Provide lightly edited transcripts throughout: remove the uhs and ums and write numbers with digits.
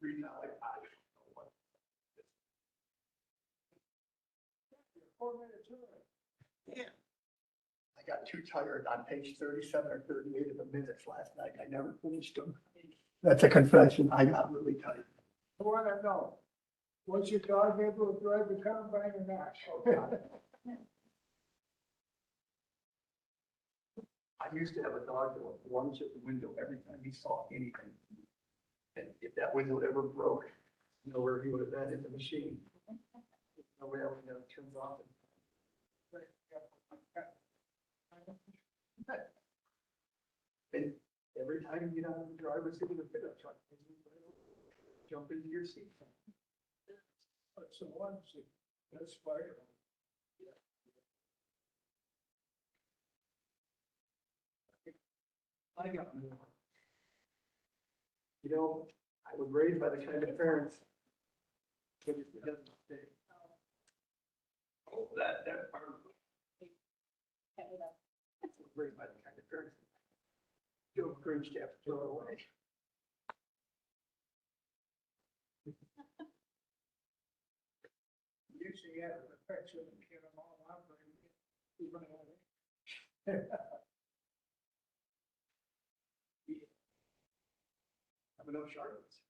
Reading out like I don't know what. 4 minutes early. Yeah. I got too tired on page 37 or 38 of the minutes last night. I never finished them. That's a confession. I got really tired. I want to know, was your dog able to drive the combine or not? I used to have a dog that would lunge at the window every time he saw anything. And if that window ever broke, you know where he would have been in the machine. No way else, you know, it turns off. And every time you get out of the driver's seat of the pickup truck, jump into your seat. That's the one seat. That's fire. I got more. You know, I was raised by the kind of parents. Oh, that part of it. Raised by the kind of parents. Feel cringe to have to throw it away. Usually, yeah, the affection and get them all out, but we run out of it. I'm enough Charlottes.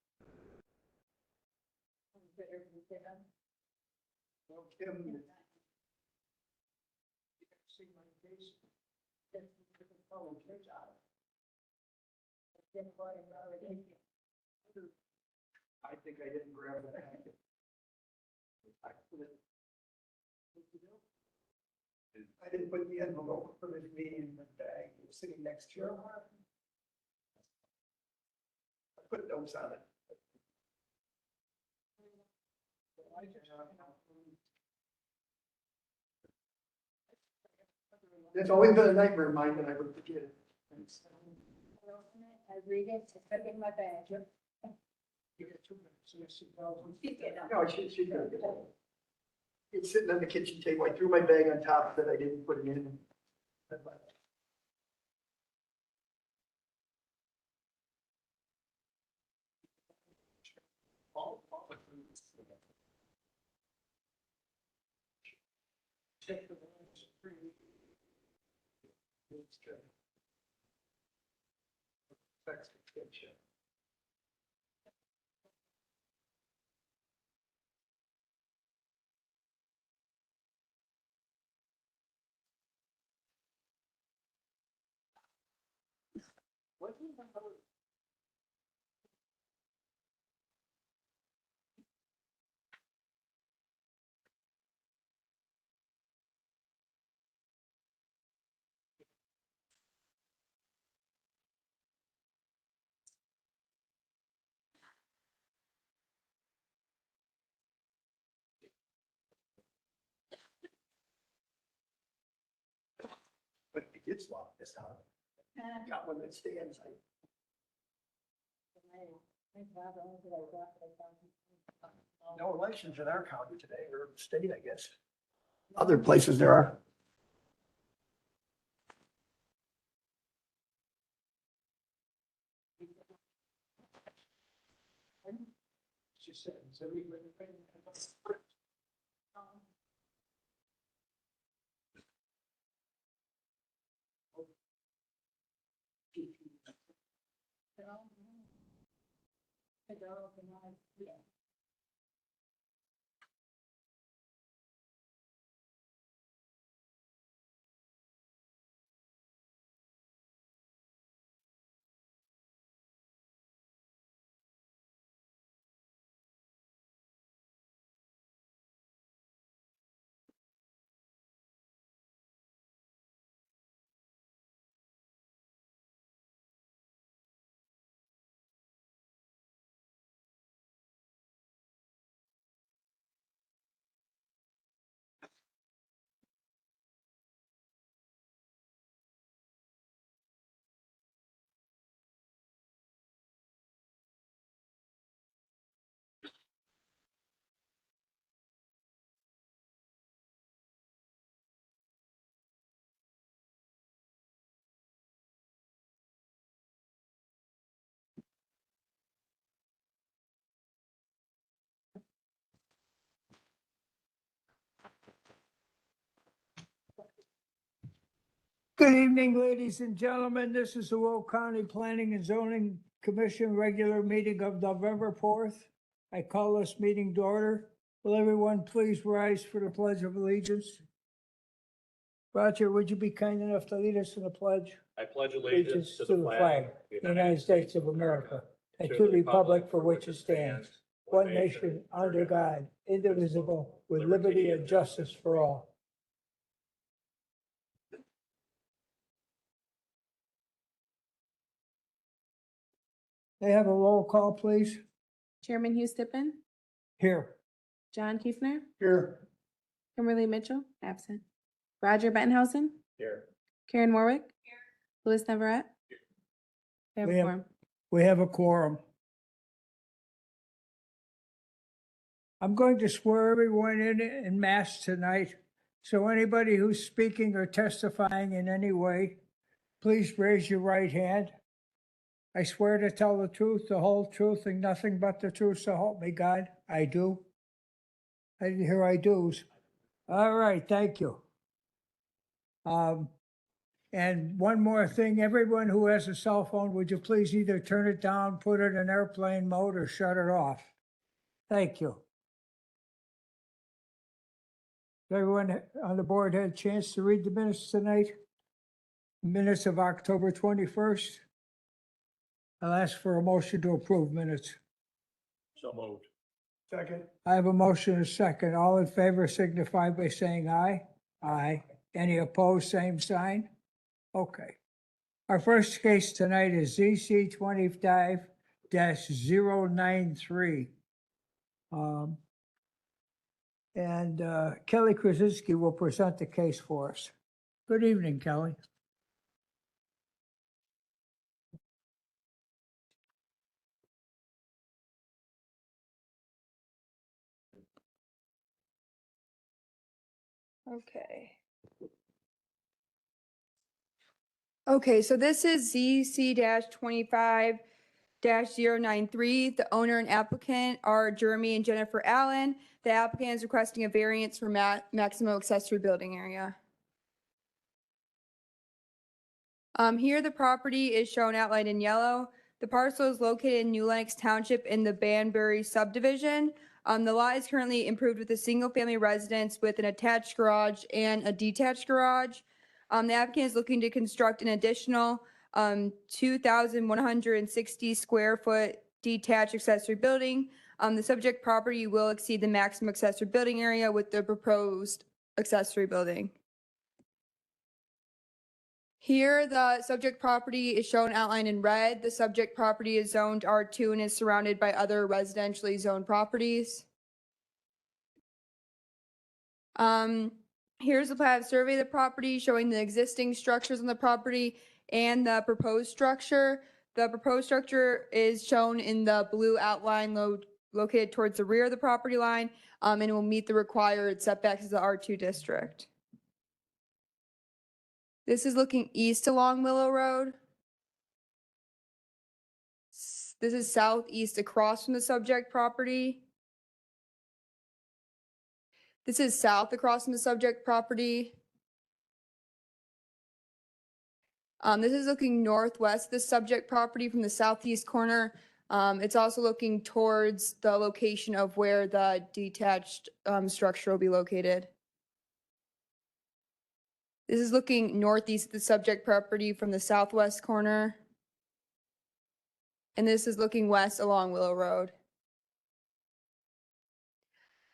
Well, Kim, you can see my face. Oh, kids out. I think I didn't grab that. I didn't put the envelope for the meeting in the bag. It was sitting next to her. I put notes on it. It's always been a nightmare of mine that I would forget it. I read it, I put it in my bag. You get 2 minutes, yes, she tells me. No, she got it. It's sitting on the kitchen table. I threw my bag on top of it. I didn't put it in. Check the ones. It's good. Text extension. What do you know? But it gets locked this time. Got one that stands. No elections in our county today, or state, I guess. Other places there are. She said, so we were. Yeah. Good evening, ladies and gentlemen. This is the Will County Planning and Zoning Commission regular meeting of November 4th. I call this meeting to order. Will everyone please rise for the Pledge of Allegiance? Roger, would you be kind enough to lead us in the pledge? I pledge allegiance to the flag of the United States of America, and to the republic for which it stands, one nation, under God, indivisible, with liberty and justice for all. May I have a roll call, please? Chairman Hugh Stippen, Here. John Kiefner, Here. Kimberly Mitchell, absent. Roger Bettenhausen, Here. Karen Warwick. Louis Navarette. We have We a have- quorum. We have a quorum. I'm going to swear everyone in mass tonight. So anybody who's speaking or testifying in any way, please raise your right hand. I swear to tell the truth, the whole truth, and nothing but the truth, so help me God. I do. I didn't hear I do's. All right, thank you. And one more thing, everyone who has a cell phone, would you please either turn it down, put it in airplane mode, or shut it off? Thank you. Everyone on the board had a chance to read the minutes tonight? Minutes of October 21st? I'll ask for a motion to approve minutes. So moved. Second. I have a motion and a second. All in favor signify by saying aye. Aye. Any opposed, same sign? Okay. Our first case tonight is ZC 25-093. Kelly Krasinski will present the case for us. Good evening, Kelly. Okay. Okay, so this is ZC 25-093. The owner and applicant are Jeremy and Jennifer Allen. The applicant is requesting a variance for maximum accessory building area. Here the property is shown outlined in yellow. The parcel is located in New Lenox Township in the Banbury subdivision. The lot is currently improved with a single-family residence with an attached garage and a detached garage. The applicant is looking to construct an additional 2,160 square foot detached accessory building. The subject property will exceed the maximum accessory building area with the proposed accessory building. Here, the subject property is shown outlined in red. The subject property is zoned R2 and is surrounded by other residentially zoned properties. Here's the plat of survey of the property showing the existing structures on the property and the proposed structure. The proposed structure is shown in the blue outline located towards the rear of the property line, and it will meet the required setbacks of the R2 district. This is looking east along Willow Road. This is southeast across from the subject property. This is south across from the subject property. This is looking northwest, the subject property from the southeast corner. It's also looking towards the location of where the detached structure will be located. This is looking northeast of the subject property from the southwest corner. And this is looking west along Willow Road.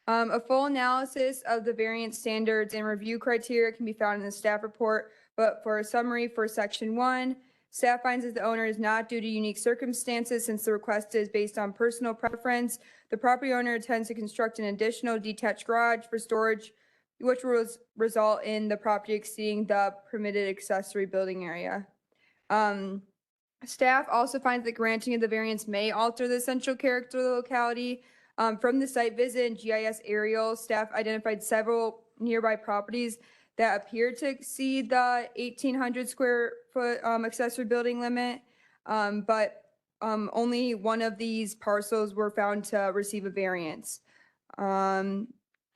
A full analysis of the variance standards and review criteria can be found in the staff report, but for a summary for section 1, staff finds that the owner is not due to unique circumstances since the request is based on personal preference. The property owner intends to construct an additional detached garage for storage, which will result in the property exceeding the permitted accessory building area. Staff also finds that granting of the variance may alter the essential character of the locality. From the site visit and GIS aerial, staff identified several nearby properties that appear to exceed the 1,800 square foot accessory building limit, but only one of these parcels were found to receive a variance.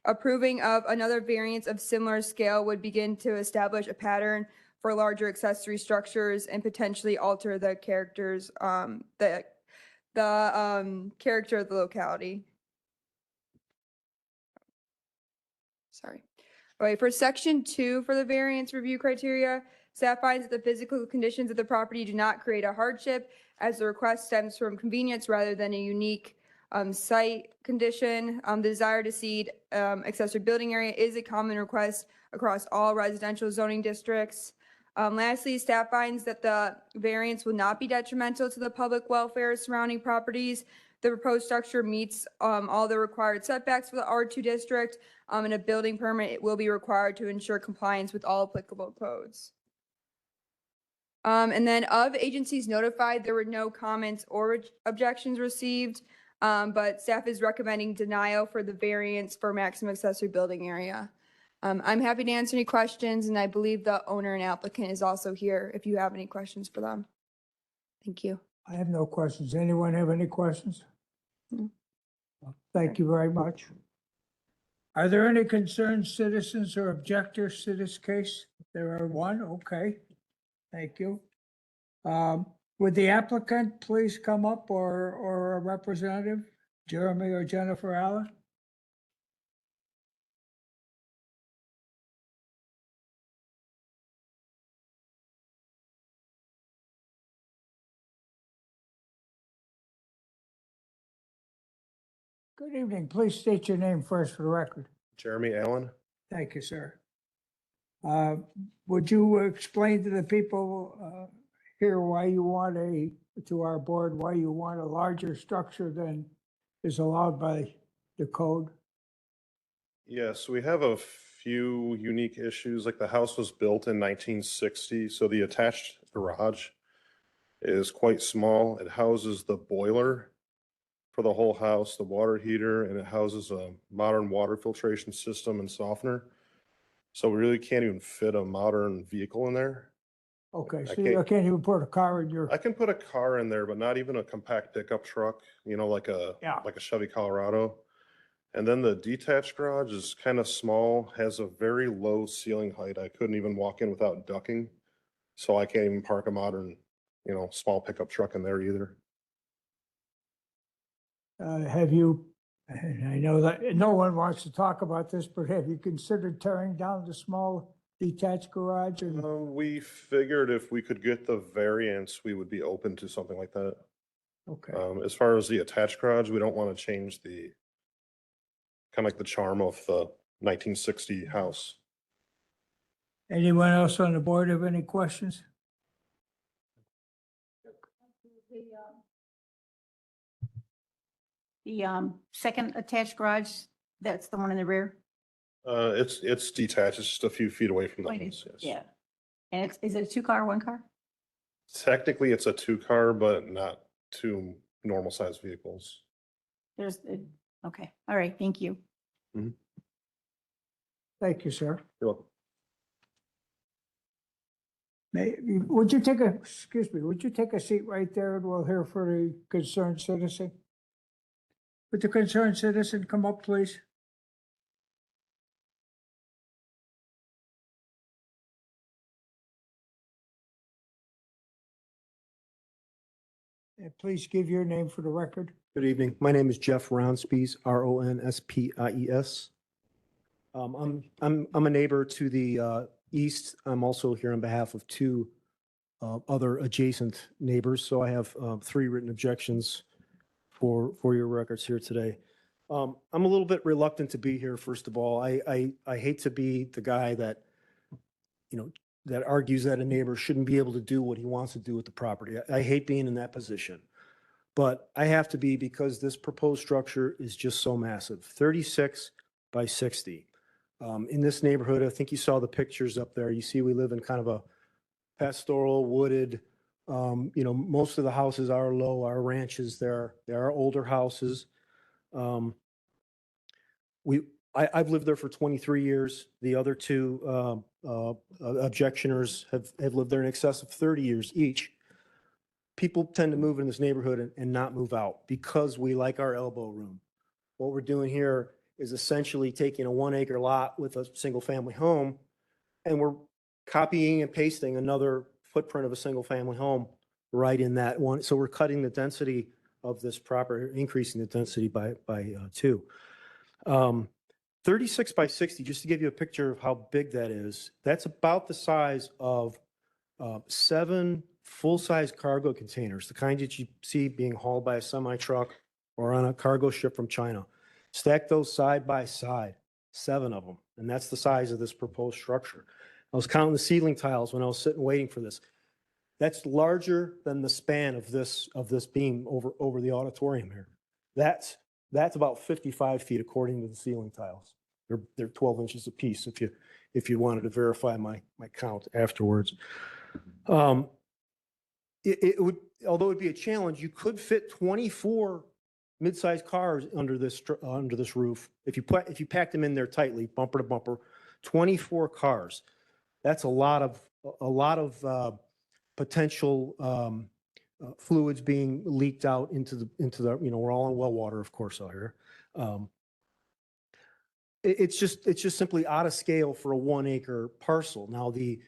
Approving of another variance of similar scale would begin to establish a pattern for larger accessory structures and potentially alter the characters, character of the locality. Sorry. All right, for section 2 for the variance review criteria, staff finds that the physical conditions of the property do not create a hardship as the request stems from convenience rather than a unique site condition. The desire to cede accessory building area is a common request across all residential zoning districts. Lastly, staff finds that the variance will not be detrimental to the public welfare surrounding properties. The proposed structure meets all the required setbacks for the R2 district, and a building permit will be required to ensure compliance with all applicable codes. And then of agencies notified, there were no comments or objections received, but staff is recommending denial for the variance for maximum accessory building area. I'm happy to answer any questions, and I believe the owner and applicant is also here if you have any questions for them. Thank you. I have no questions. Anyone have any questions? No. Thank you very much. Are there any concerned citizens or objectors to this case? There are one, okay. Thank you. Would the applicant please come up or a representative, Jeremy or Jennifer Allen? Good evening. Please state your name first for the record. Jeremy Allen. Thank you, sir. Would you explain to the people here why you want to our board, why you want a larger structure than is allowed by the code? Yes, we have a few unique issues, like the house was built in 1960, so the attached garage is quite small. It houses the boiler for the whole house, the water heater, and it houses a modern water filtration system and softener. So we really can't even fit a modern vehicle in there. Okay, I so you can't even put a car in your, I can put a car in there, but not even a compact pickup truck, like Yeah. a Chevy Colorado. And then the detached garage is kind of small, has a very low ceiling height. I couldn't even walk in without ducking. So I can't even park a modern, small pickup truck in there either. have you, and I know that no one wants to talk about this, but have you considered tearing down the small detached garage? And We figured if we could get the variance, we would be open to something like that. Okay, As far as the attached garage, we don't want to change the kind of like the charm of the 1960 house. anyone else on the board have any questions? The second attached garage, that's the one in the rear? It's detached. It's just a few feet away from the house. Yes. Yeah. And is it a 2-car, 1-car? Technically, it's a 2-car, but not 2 normal sized vehicles. Okay, all right, thank you. Thank you, sir. You're welcome. Would you take a seat right there and we'll hear for the concerned citizen? Would the concerned citizen come up, please? Please give your name for the record. Good evening. My name is Jeff Ronspies, Ronspies. I'm a neighbor to the east. I'm also here on behalf of 2 other adjacent neighbors. So I have 3 written objections for your records here today. I'm a little bit reluctant to be here, first of all. I hate to be the guy that, that argues that a neighbor shouldn't be able to do what he wants to do with the property. I hate being in that position. But I have to be because this proposed structure is just so massive, 36 by 60. In this neighborhood, I think you saw the pictures up there. You see we live in kind of a pastoral, wooded, most of the houses are low, our ranches there. There are older houses. I've lived there for 23 years. The other 2 objectioners have lived there in excess of 30 years each. People tend to move in this neighborhood and not move out because we like our elbow room. What we're doing here is essentially taking a 1-acre lot with a single family home, and we're copying and pasting another footprint of a single-family home right in that one. So we're cutting the density of this property, increasing the density by 2. 36 by 60, just to give you a picture of how big that is, that's about the size of 7 full-size cargo containers, the kind that you see being hauled by a semi-truck or on a cargo ship from China. Stack those side by side, 7 of them, and that's the size of this proposed structure. I was counting the ceiling tiles when I was sitting waiting for this. That's larger than the span of this beam over the auditorium here. That's about 55 feet according to the ceiling tiles. They're 12 inches apiece if you wanted to verify my count afterwards. It would, although it'd be a challenge, you could fit 24 mid-sized cars under this roof. If you packed them in there tightly, bumper to bumper, 24 cars. That's a lot of potential fluids being leaked out into the, we're all on well water, of course, out here. It's just simply out of scale for a 1 acre parcel. Now, the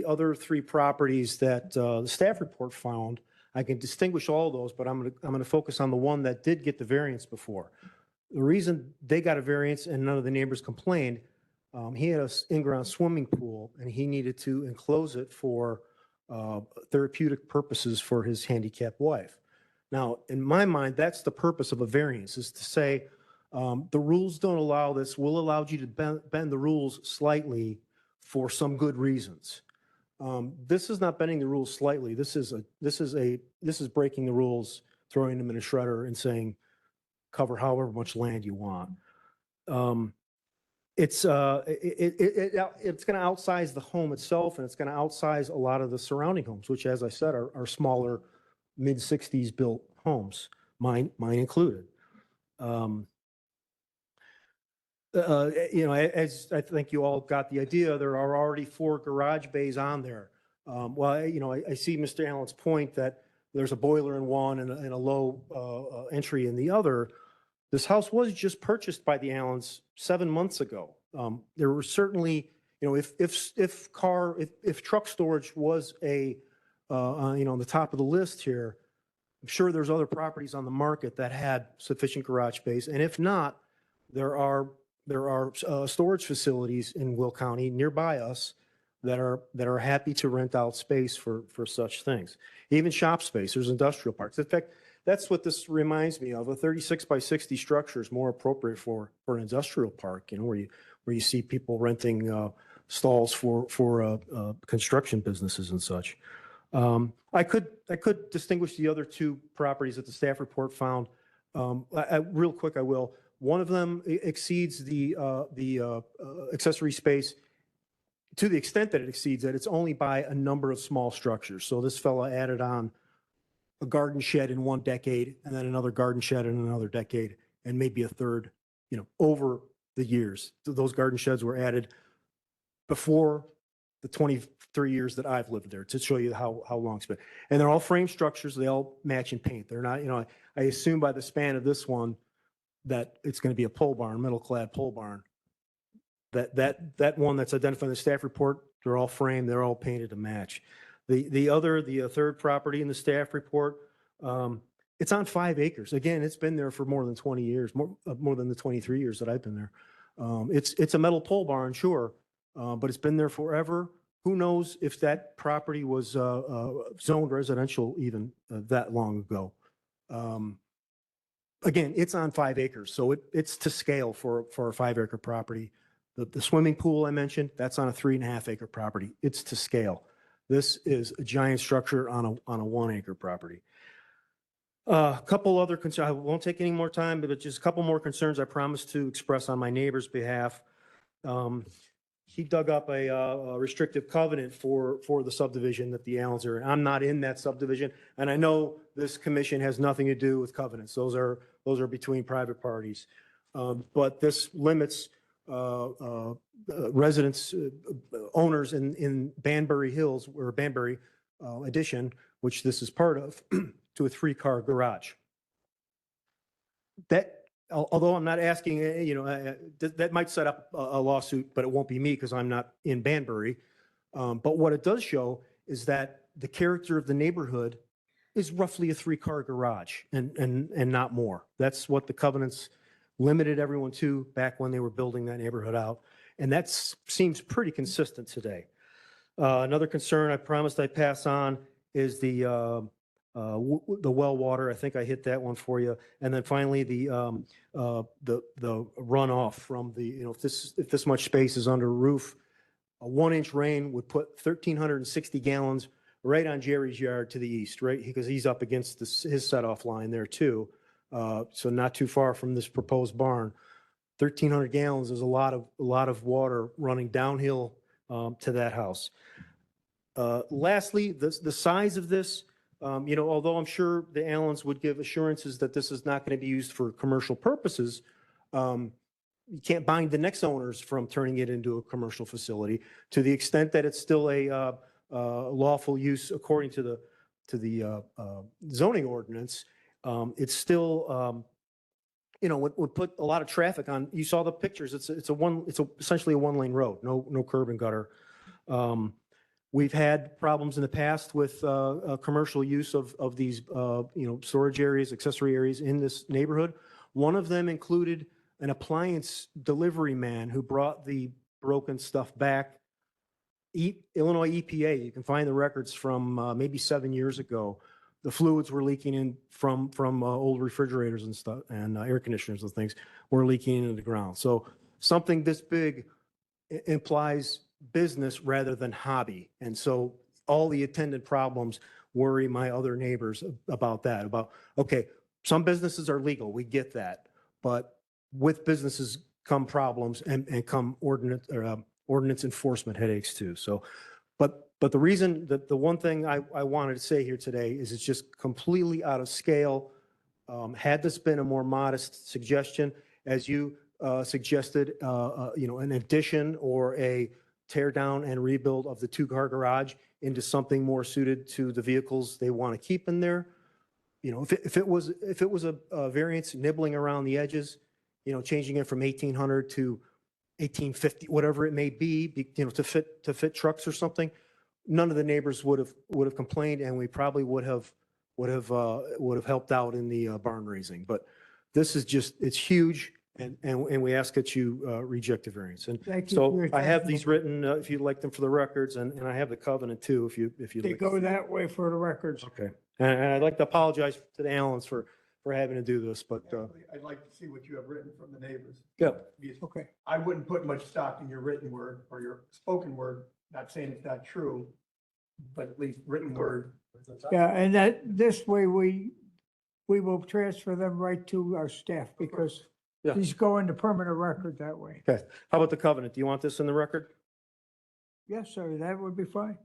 other 3 properties that the staff report found, I can distinguish all of those, but I'm going to focus on the one that did get the variance before. The reason they got a variance and none of the neighbors complained, he had an in-ground swimming pool and he needed to enclose it for therapeutic purposes for his handicapped wife. Now, in my mind, that's the purpose of a variance, is to say, the rules don't allow this. We'll allow you to bend the rules slightly for some good reasons. This is not bending the rules slightly. This is breaking the rules, throwing them in a shredder and saying, cover however much land you want. It's going to outsize the home itself, and it's going to outsize a lot of the surrounding homes, which, as I said, are smaller, mid-60s built homes, mine included. As I think you all got the idea, there are already 4 garage bays on there. I see Mr. Allen's point that there's a boiler in one and a low entry in the other. This house was just purchased by the Allens 7 months ago. There were certainly, if truck storage was on the top of the list here, I'm sure there's other properties on the market that had sufficient garage space. And if not, there are storage facilities in Will County nearby us that are happy to rent out space for such things. Even shop space, there's industrial parks. In fact, that's what this reminds me of. A 36 by 60 structure is more appropriate for an industrial park, where you see people renting stalls for construction businesses and such. I could distinguish the other 2 properties that the staff report found. Real quick, I will. One of them exceeds the accessory space to the extent that it exceeds it. It's only by a number of small structures. So this fella added on a garden shed in 1 decade, and then another garden shed in another decade, and maybe a third, over the years. Those garden sheds were added before the 23 years that I've lived there, to show you how long it's been. And they're all frame structures. They all match in paint. They're not, I assume by the span of this one that it's going to be a pole barn, metal clad pole barn. That one that's identified in the staff report, they're all framed, they're all painted to match. The third property in the staff report, it's on 5 acres. Again, it's been there for more than 20 years, more than the 23 years that I've been there. It's a metal pole barn, sure, but it's been there forever. Who knows if that property was zoned residential even that long ago. Again, it's on 5 acres, so it's to scale for a 5 acre property. The swimming pool I mentioned, that's on a 3.5 acre property. It's to scale. This is a giant structure on a 1 acre property. A couple other concerns. I won't take any more time, but just a couple more concerns I promised to express on my neighbor's behalf. He dug up a restrictive covenant for the subdivision that the Allens are in. I'm not in that subdivision, and I know this commission has nothing to do with covenants. Those are between private parties. But this limits residents, owners in Banbury Hills or Banbury Addition, which this is part of, to a 3-car garage. That, although I'm not asking, that might set up a lawsuit, but it won't be me because I'm not in Banbury. But what it does show is that the character of the neighborhood is roughly a 3-car garage and not more. That's what the covenants limited everyone to back when they were building that neighborhood out. And that seems pretty consistent today. Another concern I promised I'd pass on is the well water. I think I hit that one for you. And then finally, the runoff from the, if this much space is under roof, a 1-inch rain would put 1,360 gallons right on Jerry's yard to the east, right? Because he's up against his set-off line there too. So not too far from this proposed barn. 1,300 gallons is a lot of water running downhill to that house. Lastly, the size of this, although I'm sure the Allens would give assurances that this is not going to be used for commercial purposes, you can't bind the next owners from turning it into a commercial facility to the extent that it's still a lawful use according to the zoning ordinance. It's still, would put a lot of traffic on. You saw the pictures. It's essentially a 1-lane road, no curb and gutter. We've had problems in the past with commercial use of these, storage areas, accessory areas in this neighborhood. One of them included an appliance delivery man who brought the broken stuff back. Illinois EPA, you can find the records from maybe 7 years ago. The fluids were leaking in from old refrigerators and stuff, and air conditioners and things were leaking into the ground. So something this big implies business rather than hobby. And so all the attendant problems worry my other neighbors about that, okay, some businesses are legal, we get that. But with businesses come problems and come ordinance enforcement headaches too. So, but the reason that the one thing I wanted to say here today is it's just completely out of scale. Had this been a more modest suggestion, as you suggested, an addition or a tear down and rebuild of the 2-car garage into something more suited to the vehicles they want to keep in there. If it was a variance nibbling around the edges, changing it from 1,800 to 1,850, whatever it may be, to fit trucks or something, none of the neighbors would have complained, and we probably would have helped out in the barn raising. But this is it's huge, and we ask that you reject the variance. And Thank you for so your I have testimony. these written if you'd like them for the records, and I have the covenant too if you'd They like. go that way for the records. Okay, and I'd like to apologize to the Allens for having to do this, but I'd like to see what you have written from the neighbors. yeah. Because Okay. I wouldn't put much stock in your written word or your spoken word, not saying it's not true, but at least written word. Yeah, and this way we will transfer them right to our staff because Yeah. these go into permanent record that way. Okay, how about the covenant? Do you want this in the record? Yes, sir, that would be fine.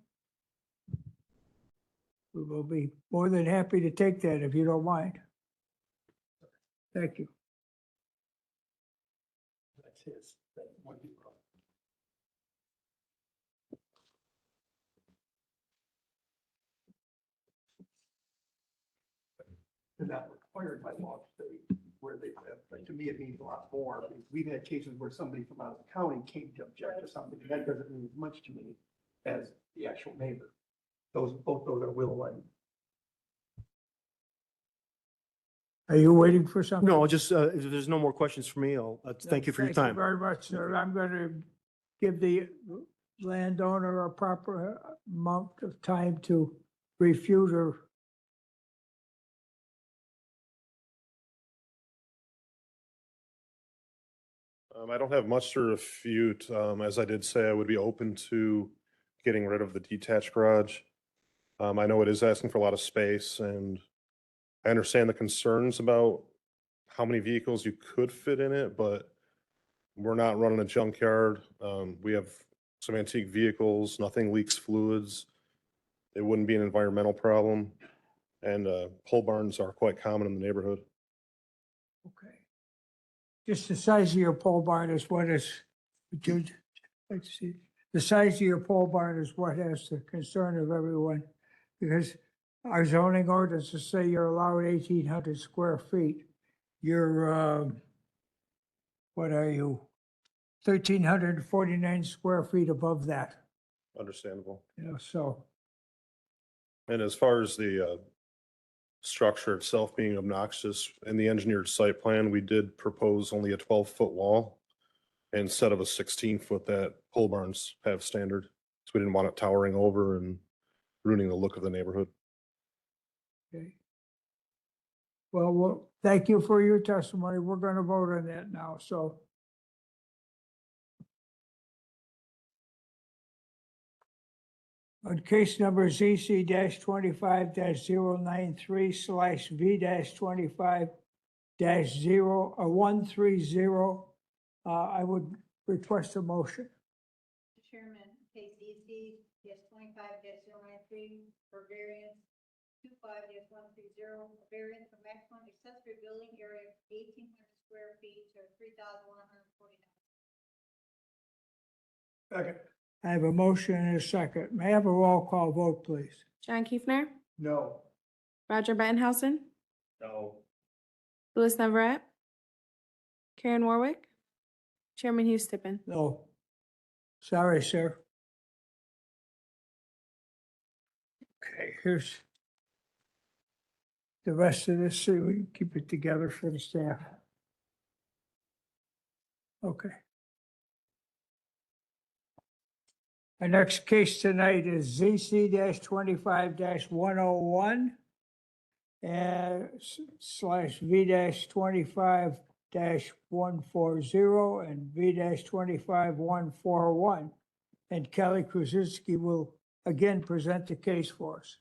We will be more than happy to take that if you don't mind. Thank you. That's his. That's what he wrote. They're not required by law to state where they live, but to me, it means a lot more. We've had cases where somebody from out of the county came to object to something, and that doesn't mean as much to me as the actual neighbor. Both those are Will Lane. Are you waiting for something? No, just, if there's no more questions for me, I'll, thank you for your time. Thank you very much, sir. I'm going to give the landowner a proper amount of time to refute or I don't have much to refute. As I did say, I would be open to getting rid of the detached garage. I know it is asking for a lot of space, and I understand the concerns about how many vehicles you could fit in it, but we're not running a junkyard. We have some antique vehicles, nothing leaks fluids. It wouldn't be an environmental problem, and pole barns are quite common in the neighborhood. okay. Just the size of your pole barn is what is, Jude, let's see. The size of your pole barn is what has the concern of everyone. Because our zoning ordinances say you're allowed 1,800 square feet. You're, what are you? 1,349 square feet above that. understandable. So, And as far as the structure itself being obnoxious, in the engineered site plan, we did propose only a 12-foot wall instead of a 16-foot that pole barns have standard. So we didn't want it towering over and ruining the look of the neighborhood. okay. Well, thank you for your testimony. We're going to vote on that now, so. On case number ZC 25 093 / V 25 130, I would request a motion. Mr. Chairman, case EC -25 093 for variance 25-130, a variance for maximum accessory building area of 1,800 square feet to 3,149. Second. I have a motion and a second. May I have a roll call vote, please? John Kiefner, No. Roger Bettenhausen, No. Louis Navarette, Karen Warwick, Chairman Hugh Stippen. No. Sorry, sir. Okay, here's the rest of this, so we can keep it together for the staff. Okay. Our next case tonight is ZC 25 101 and / V 25 140 and V 25 141. And Kelly Krasinski will again present the case for us.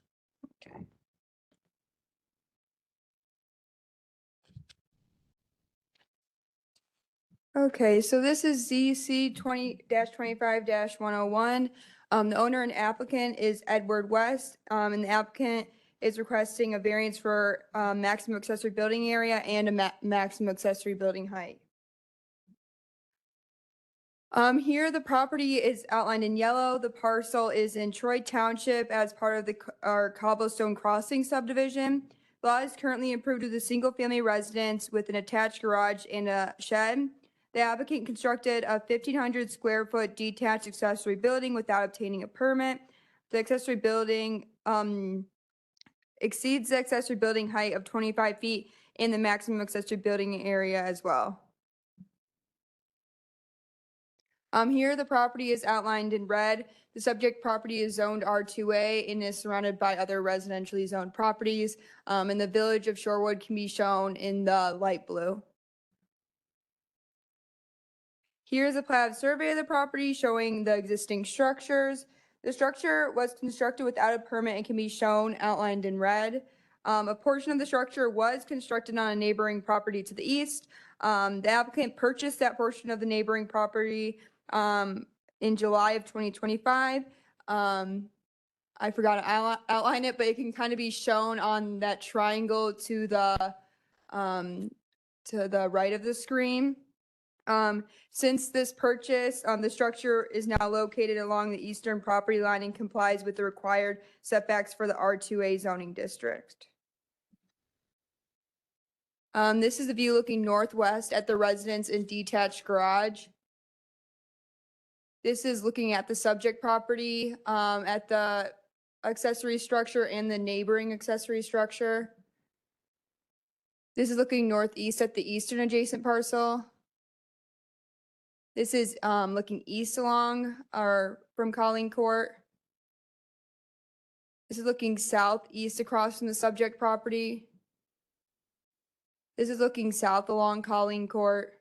Okay, so this is ZC 20-25-101. The owner and applicant is Edward West, and the applicant is requesting a variance for maximum accessory building area and a maximum accessory building height. Here, the property is outlined in yellow. The parcel is in Troy Township as part of our Cobblestone Crossing subdivision. The lot is currently approved as a single-family residence with an attached garage and a shed. The applicant constructed a 1,500 square foot detached accessory building without obtaining a permit. The accessory building exceeds the accessory building height of 25 feet in the maximum accessory building area as well. Here, the property is outlined in red. The subject property is zoned R2A and is surrounded by other residentially zoned properties. And the village of Shorewood can be shown in the light blue. Here's a plat of survey of the property showing the existing structures. The structure was constructed without a permit and can be shown outlined in red. A portion of the structure was constructed on a neighboring property to the east. The applicant purchased that portion of the neighboring property in July of 2025. I forgot to outline it, but it can kind of be shown on that triangle to the right of the screen. Since this purchase, the structure is now located along the eastern property line and complies with the required setbacks for the R2A zoning district. This is the view looking northwest at the residence and detached garage. This is looking at the subject property, at the accessory structure and the neighboring accessory structure. This is looking northeast at the eastern adjacent parcel. This is looking east along or from Colleen Court. This is looking southeast across from the subject property. This is looking south along Colleen Court.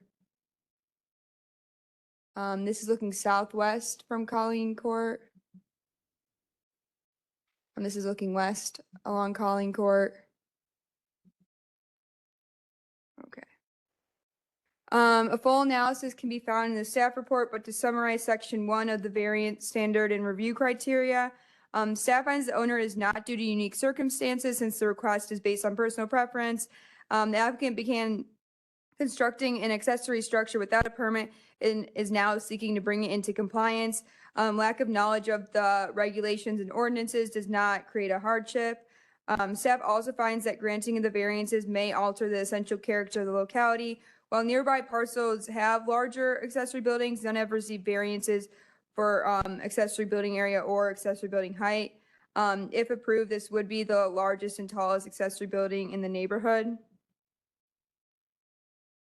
This is looking southwest from Colleen Court. And this is looking west along Colleen Court. Okay. A full analysis can be found in the staff report, but to summarize section 1 of the variance standard and review criteria, staff finds the owner is not due to unique circumstances since the request is based on personal preference. The applicant began constructing an accessory structure without a permit and is now seeking to bring it into compliance. Lack of knowledge of the regulations and ordinances does not create a hardship. Staff also finds that granting of the variances may alter the essential character of the locality. While nearby parcels have larger accessory buildings, none have received variances for accessory building area or accessory building height. If approved, this would be the largest and tallest accessory building in the neighborhood.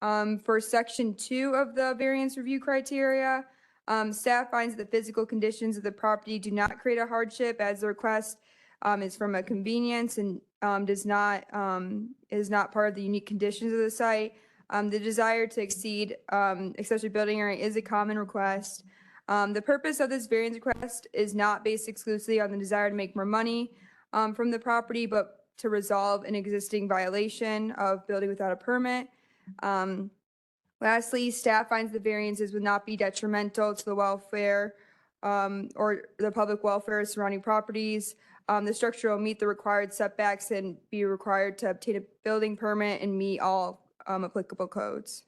For section 2 of the variance review criteria, staff finds the physical conditions of the property do not create a hardship as the request is from a convenience and is not part of the unique conditions of the site. The desire to exceed accessory building area is a common request. The purpose of this variance request is not based exclusively on the desire to make more money from the property, but to resolve an existing violation of building without a permit. Lastly, staff finds the variances would not be detrimental to the welfare or the public welfare of surrounding properties. The structure will meet the required setbacks and be required to obtain a building permit and meet all applicable codes.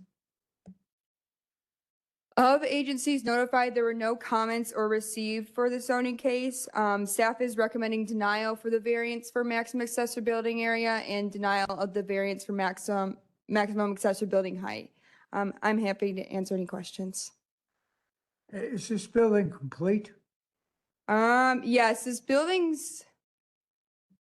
Of agencies notified, there were no comments or received for the zoning case. Staff is recommending denial for the variance for maximum accessory building area and denial of the variance for maximum accessory building height. I'm happy to answer any questions. Is this building complete? Yes, this building's,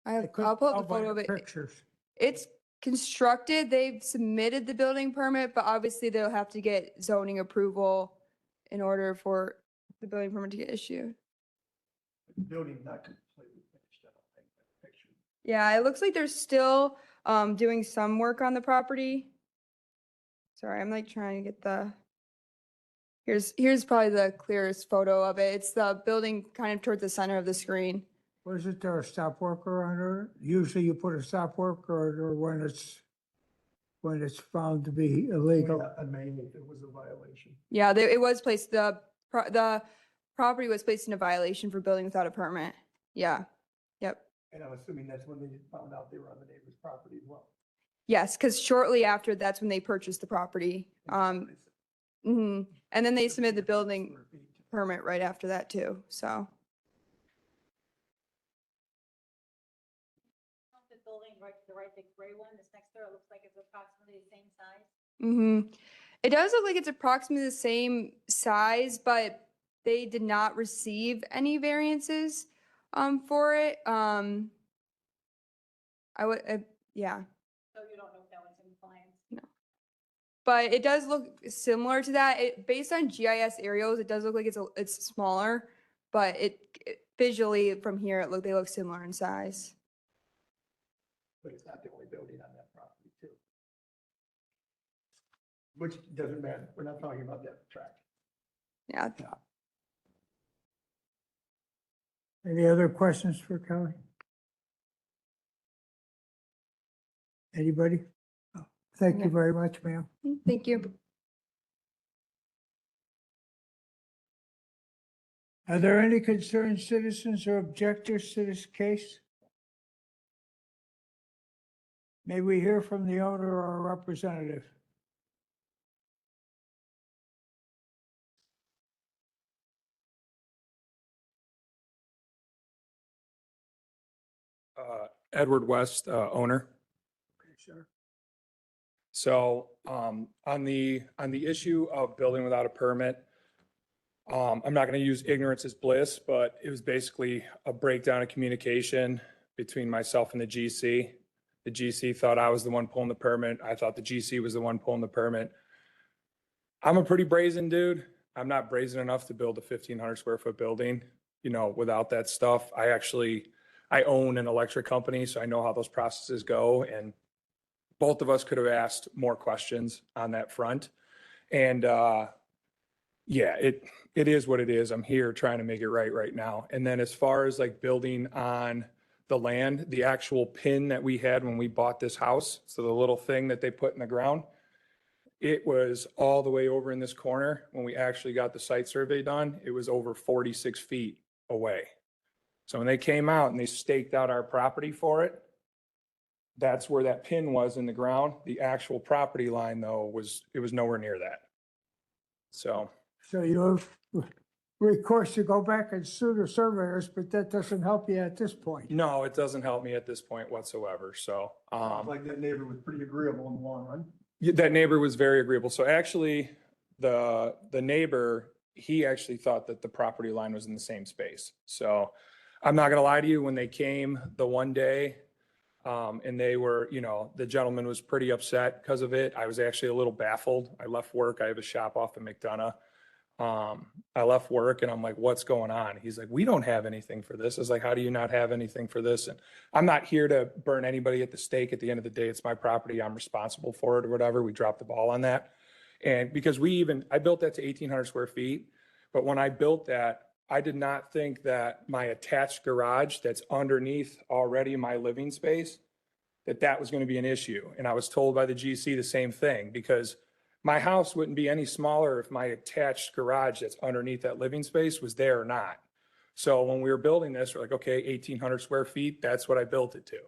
I couldn't I'll pull up tell the by photo of it. Pictures. It's constructed, they've submitted the building permit, but obviously they'll have to get zoning approval in order for the building permit to get issued. The building's not completely finished, I don't think, that picture. Yeah, it looks like they're still doing some work on the property. Sorry, I'm like trying to get the, here's probably the clearest photo of it. It's the building kind of towards the center of the screen. Was it there a stop worker under it? Usually you put a stop worker or when it's found to be illegal. I mean, if it was a violation. Yeah, it was placed, the property was placed in a violation for building without a permit. Yeah, yep. And I'm assuming that's when they found out they were on the neighbor's property as well. Yes, because shortly after, that's when they purchased the property. And then they submitted the building permit right after that too, so. The building right to the right, the gray one, this next door, it looks like it's approximately the same size. It does look like it's approximately the same size, but they did not receive any variances for it. Yeah. So you don't know if that was in compliance. But it does look similar to that. Based on GIS aerials, it does look like it's smaller, but visually from here, they look similar in size. But it's not the only building on that property too. Which doesn't matter, we're not talking about that tract. Yeah. Any other questions for Kelly? Anybody? Oh, thank you very much, ma'am. Thank you. Are there any concerned citizens or objectors to this case? May we hear from the owner or a representative? Edward West, owner. Okay, sir. So on the issue of building without a permit, I'm not going to use ignorance as bliss, but it was basically a breakdown of communication between myself and the GC. The GC thought I was the one pulling the permit. I thought the GC was the one pulling the permit. I'm a pretty brazen dude. I'm not brazen enough to build a 1,500 square foot building, without that stuff. I own an electric company, so I know how those processes go. And both of us could have asked more questions on that front. And it is what it is. I'm here trying to make it right now. And then as far as like building on the land, the actual pin that we had when we bought this house, so the little thing that they put in the ground, it was all the way over in this corner. When we actually got the site survey done, it was over 46 feet away. So when they came out and they staked out our property for it, that's where that pin was in the ground. The actual property line though it was nowhere near that. So you have recourse to go back and sue the surveyors, but that doesn't help you at this point. no, it doesn't help me at this point whatsoever. So, Sounds like that neighbor was pretty agreeable in the long run. that neighbor was very agreeable. So actually the neighbor, he actually thought that the property line was in the same space. So I'm not gonna lie to you, when they came the one day, and they were, the gentleman was pretty upset because of it. I was actually a little baffled. I left work. I have a shop off in McDonough. I left work and I'm like, what's going on? He's like, we don't have anything for this. I was like, how do you not have anything for this? And I'm not here to burn anybody at the stake. At the end of the day, it's my property. I'm responsible for it or whatever. We dropped the ball on that. And because I built that to 1,800 square feet. But when I built that, I did not think that my attached garage that's underneath already my living space, that was going to be an issue. And I was told by the GC the same thing, because my house wouldn't be any smaller if my attached garage that's underneath that living space was there or not. So when we were building this, we're like, okay, 1,800 square feet, that's what I built it to.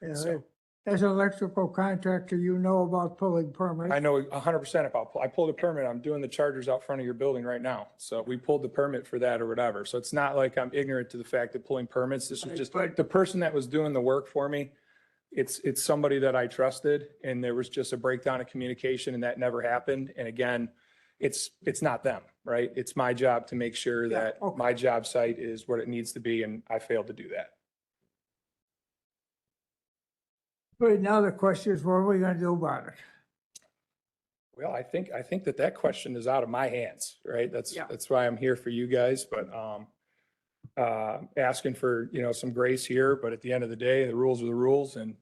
Yeah, So- As an electrical contractor, you know about pulling permits. I know 100% about, I pulled a permit, I'm doing the chargers out front of your building right now. So we pulled the permit for that or whatever. So it's not like I'm ignorant to the fact that pulling permits, this was just, But- the person that was doing the work for me, it's somebody that I trusted, and there was just a breakdown of communication and that never happened. And again, it's not them, right? It's my job to make sure Yeah, that okay. my job site is what it needs to be, and I failed to do that. But now the question is, what are we gonna do about it? Well, I think that question is out of my hands, right? Yeah. That's why I'm here for you guys, but, asking for, some grace here, but at the end of the day, the rules are the rules, and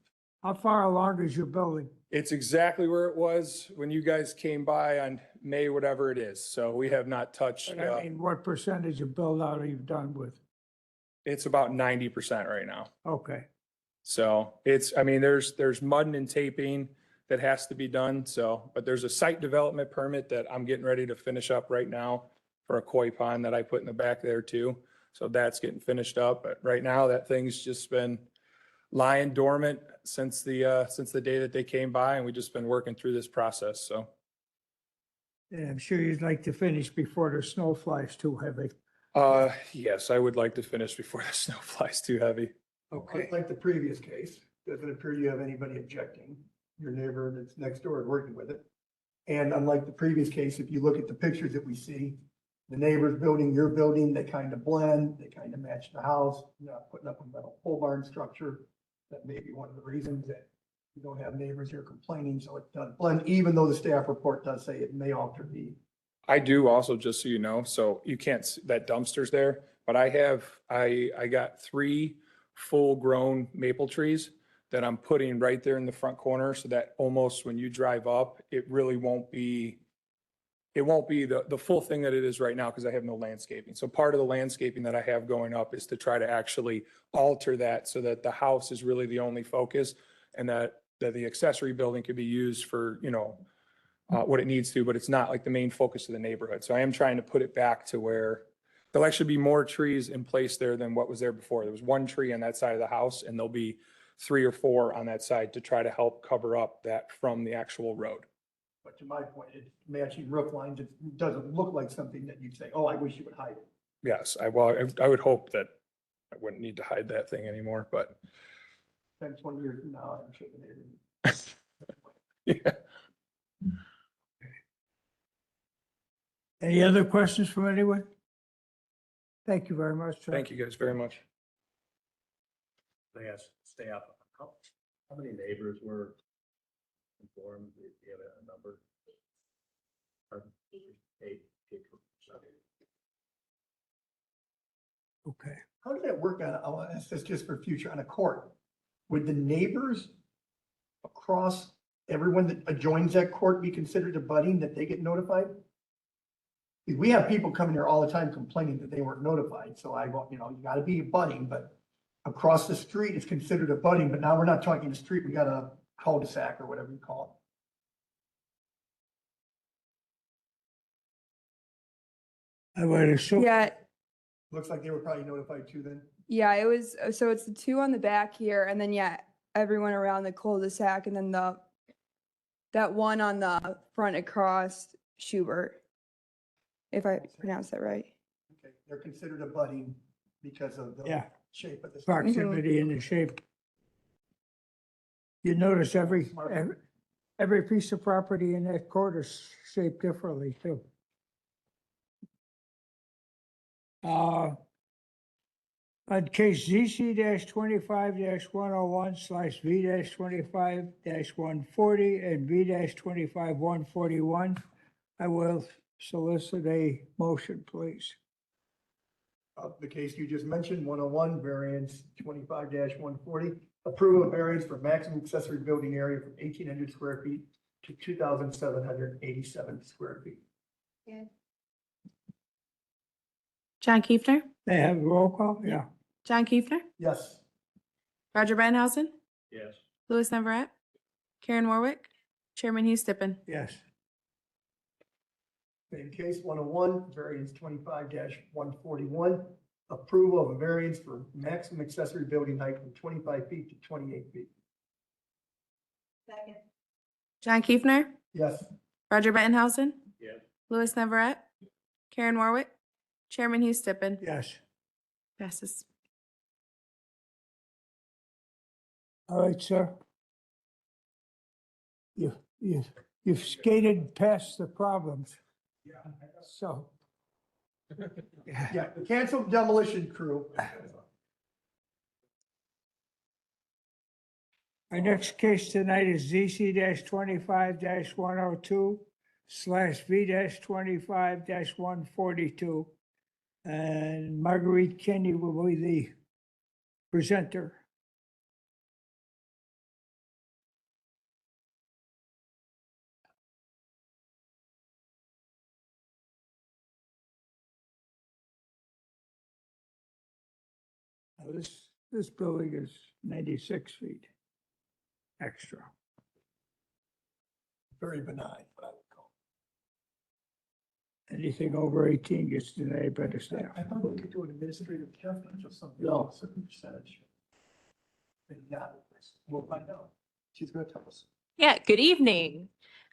How far along is your building? it's exactly where it was when you guys came by on May, whatever it is. So we have not touched, And I mean, what percentage of build out are you done with? it's about 90% right now. Okay, So there's mudding and taping that has to be done. So, but there's a site development permit that I'm getting ready to finish up right now for a koi pond that I put in the back there too. So that's getting finished up. But right now that thing's just been lying dormant since the day that they came by, and we've just been working through this process. So, and I'm sure you'd like to finish before the snow flies too heavy. yes, I would like to finish before the snow flies too heavy. Okay, Like the previous case, doesn't appear you have anybody objecting. Your neighbor that's next door is working with it. And unlike the previous case, if you look at the pictures that we see, the neighbor's building, your building, they kind of blend, they kind of match the house. You're not putting up a metal pole barn structure. That may be one of the reasons that you don't have neighbors here complaining, so it does blend, even though the staff report does say it may alter the. I do also, just so you know, so you can't, that dumpster's there, but I got 3 full-grown maple trees that I'm putting right there in the front corner, so that almost when you drive up, it really won't be the full thing that it is right now, because I have no landscaping. So part of the landscaping that I have going up is to try to actually alter that so that the house is really the only focus, and that the accessory building could be used for, what it needs to, but it's not like the main focus of the neighborhood. So I am trying to put it back to where there'll actually be more trees in place there than what was there before. There was 1 tree on that side of the house, and there'll be 3 or 4 on that side to try to help cover up that from the actual road. But to my point, it's matching roof lines. It doesn't look like something that you'd say, oh, I wish you would hide it. Yes, I would hope that I wouldn't need to hide that thing anymore, but 10, 20 years from now, I'm sure the neighbor. yeah. any other questions from anyone? Thank you very much. sir. Thank you guys very much. They asked staff, how many neighbors were informed? Do you have a number? Pardon? 8. Okay. How does that work on, I want to ask this just for future, on a court? Would the neighbors across, everyone that adjoins that court be considered abutting, that they get notified? We have people coming here all the time complaining that they weren't notified, so you gotta be abutting, but across the street is considered abutting, but now we're not talking the street, we got a cul-de-sac or whatever you call I would assume. Yeah, it. Looks like they were probably notified too then. yeah, it was, so it's the 2 on the back here, and then, yeah, everyone around the cul-de-sac, and then that one on the front across Schubert, if I pronounced that right. Okay, they're considered abutting because of the Yeah. shape of the. Proximity and the shape. You notice every piece of property in that court is shaped differently too. On case ZC 25 101/V 25 140 and V 25 141, I will solicit a motion, please. The case you just mentioned, 101, variance 25-140, approval of variance for maximum accessory building area from 1,800 square feet to 2,787 square feet. John Kiefner, May I have a roll call? Yeah. John Kiefner, Yes. Roger Banhausen, Yes. Louis Navarette, Karen Warwick, Chairman Hugh Stippen. Yes. In case 101, variance 25-141, approval of a variance for maximum accessory building height from 25 feet to 28 feet. Second. John Kiefner, Yes. Roger Banhausen, Yes. Louis Navarette, Karen Warwick, Chairman Hugh Stippen. Yes. Passes. All right, sir. You've skated past the problems. So. Yeah, the canceled demolition crew. Our next case tonight is ZC 25 102/V 25 142. And Marguerite Kenny will be the presenter. Now, this building is 96 feet extra. Very benign, what I would call. Anything over 18 gets denied by the staff. I thought we could do an administrative deference or something. No. A certain percentage. Maybe not. We'll find out. She's gonna tell us. Yeah, good evening.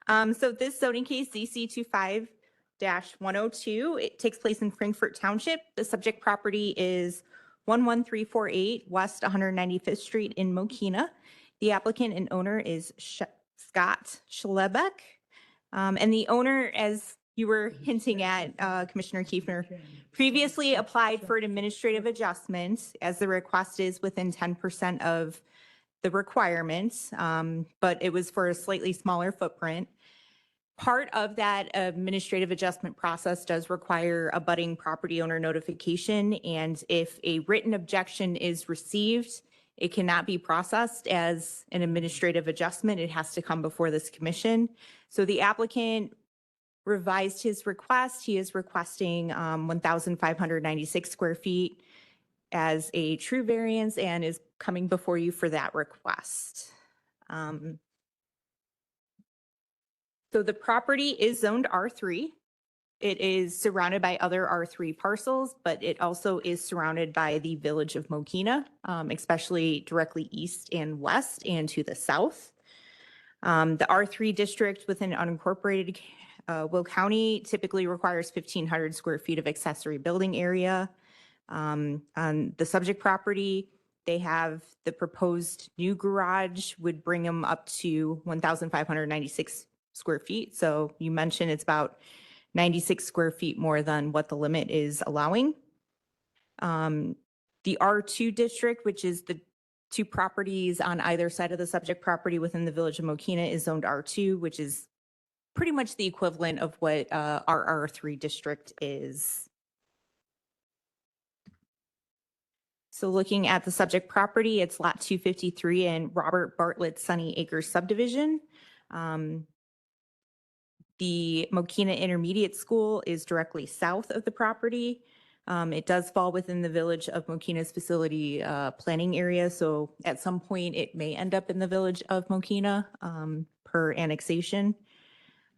So this zoning case ZC 25-102, it takes place in Frankfurt Township. The subject property is 11348 West 195th Street in Mokina. The applicant and owner is Scott Schlebeck. And the owner, as you were hinting at, Commissioner Kiefner, previously applied for an administrative adjustment as the request is within 10% of the requirements, but it was for a slightly smaller footprint. Part of that administrative adjustment process does require a budding property owner notification, and if a written objection is received, it cannot be processed as an administrative adjustment. It has to come before this commission. So the applicant revised his request. He is requesting 1,596 square feet as a true variance and is coming before you for that request. So the property is zoned R3. It is surrounded by other R3 parcels, but it also is surrounded by the village of Mokina, especially directly east and west and to the south. The R3 district within unincorporated Will County typically requires 1,500 square feet of accessory building area. On the subject property, they have the proposed new garage would bring them up to 1,596 square feet. So you mentioned it's about 96 square feet more than what the limit is allowing. The R2 district, which is the two properties on either side of the subject property within the village of Mokina, is zoned R2, which is pretty much the equivalent of what our R3 district is. So looking at the subject property, it's lot 253 in Robert Bartlett Sunny Acres subdivision. The Mokina Intermediate School is directly south of the property. It does fall within the village of Mokina's facility planning area. So at some point it may end up in the village of Mokina per annexation.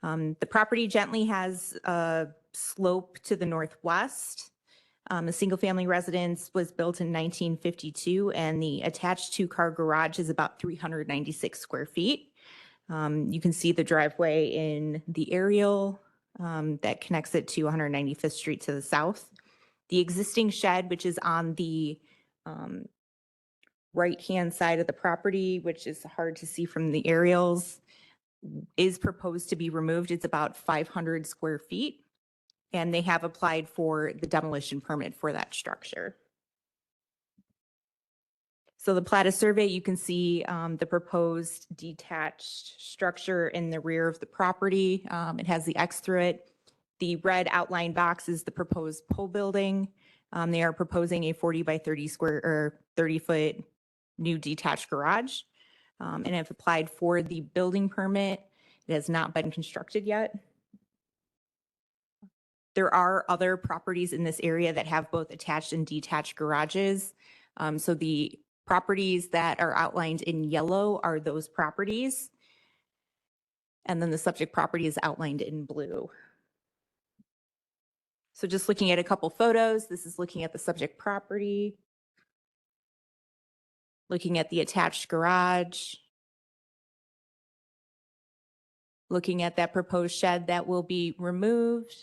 The property gently has a slope to the northwest. The single-family residence was built in 1952, and the attached two-car garage is about 396 square feet. You can see the driveway in the aerial that connects it to 195th Street to the south. The existing shed, which is on the right-hand side of the property, which is hard to see from the aerials, is proposed to be removed. It's about 500 square feet. and they have applied for the demolition permit for that structure. So the Plata survey, you can see the proposed detached structure in the rear of the property. It has the X through it. The red outline box is the proposed pole building. They are proposing a 40 by 30 square or 30-foot new detached garage, and have applied for the building permit. It has not been constructed yet. There are other properties in this area that have both attached and detached garages. So the properties that are outlined in yellow are those properties. And then the subject property is outlined in blue. So just looking at a couple photos, this is looking at the subject property, looking at the attached garage, looking at that proposed shed that will be removed,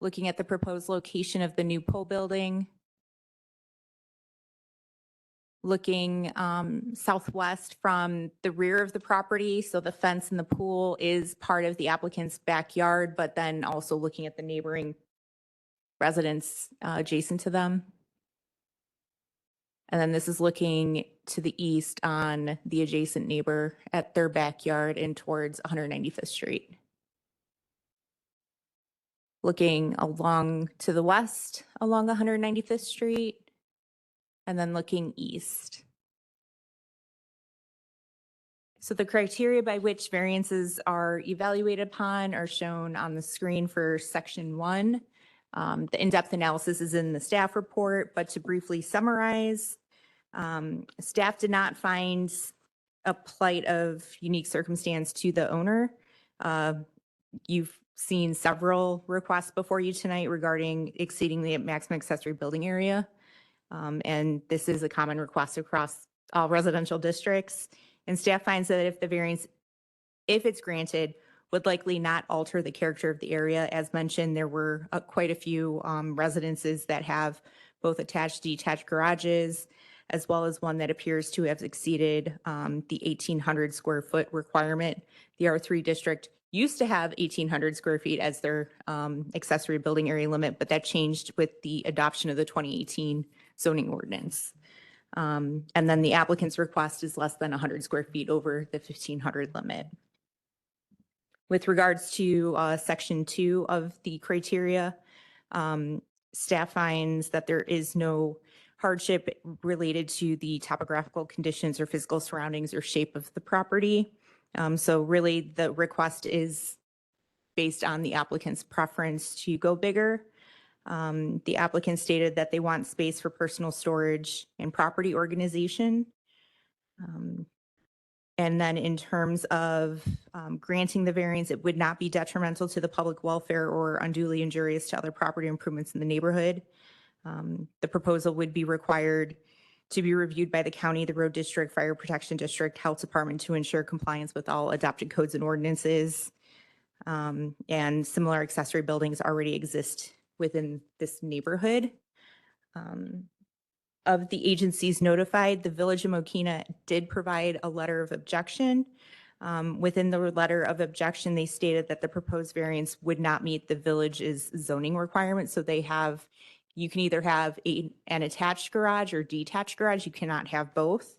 looking at the proposed location of the new pole building, looking southwest from the rear of the property. So the fence and the pool is part of the applicant's backyard, but then also looking at the neighboring residents adjacent to them. And then this is looking to the east on the adjacent neighbor at their backyard and towards 195th Street. Looking along to the west along 195th Street, and then looking east. So the criteria by which variances are evaluated upon are shown on the screen for section 1. The in-depth analysis is in the staff report, but to briefly summarize, staff did not find a plight of unique circumstance to the owner. You've seen several requests before you tonight regarding exceeding the maximum accessory building area. And this is a common request across all residential districts. And staff finds that if the variance, if it's granted, would likely not alter the character of the area. As mentioned, there were quite a few residences that have both attached, detached garages, as well as one that appears to have exceeded the 1,800 square foot requirement. The R3 district used to have 1,800 square feet as their accessory building area limit, but that changed with the adoption of the 2018 zoning ordinance. And then the applicant's request is less than 100 square feet over the 1,500 limit. With regards to section 2 of the criteria, staff finds that there is no hardship related to the topographical conditions or physical surroundings or shape of the property. So really the request is based on the applicant's preference to go bigger. The applicant stated that they want space for personal storage and property organization. And then in terms of granting the variance, it would not be detrimental to the public welfare or unduly injurious to other property improvements in the neighborhood. The proposal would be required to be reviewed by the county, the road district, fire protection district, health department to ensure compliance with all adopted codes and ordinances. And similar accessory buildings already exist within this neighborhood. Of the agencies notified, the Village of Mokena did provide a letter of objection. Within the letter of objection, they stated that the proposed variance would not meet the village's zoning requirements. So they have, you can either have an attached garage or detached garage. You cannot have both.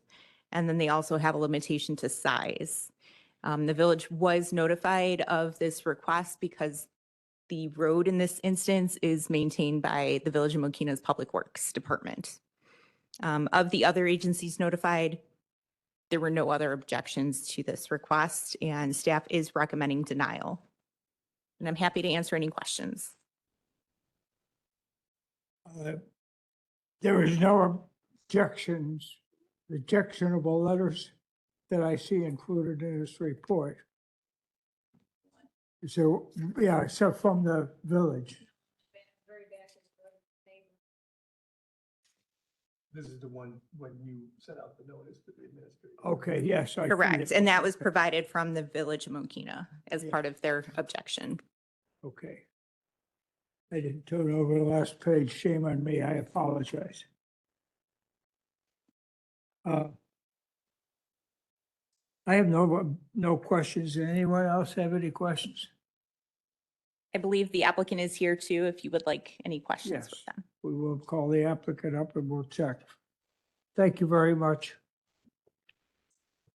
And then they also have a limitation to size. The village was notified of this request because the road in this instance is maintained by the Village of Mokena's Public Works Department. Of the other agencies notified, there were no other objections to this request, and staff is recommending denial. And I'm happy to answer any questions. There is no objectionable letters that I see included in this report. So, yeah, except from the village. Very back is the neighbor. This is the one when you sent out the notice to the administrator. Okay, yes. I see Correct, it. and that was provided from the Village of Mokena as Yeah. part of their objection. Okay. I didn't turn over the last page. Shame on me. I apologize. I have no questions. Does anyone else have any questions? I believe the applicant is here too, if you would like any questions with Yes. them. We will call the applicant up and we'll check. Thank you very much.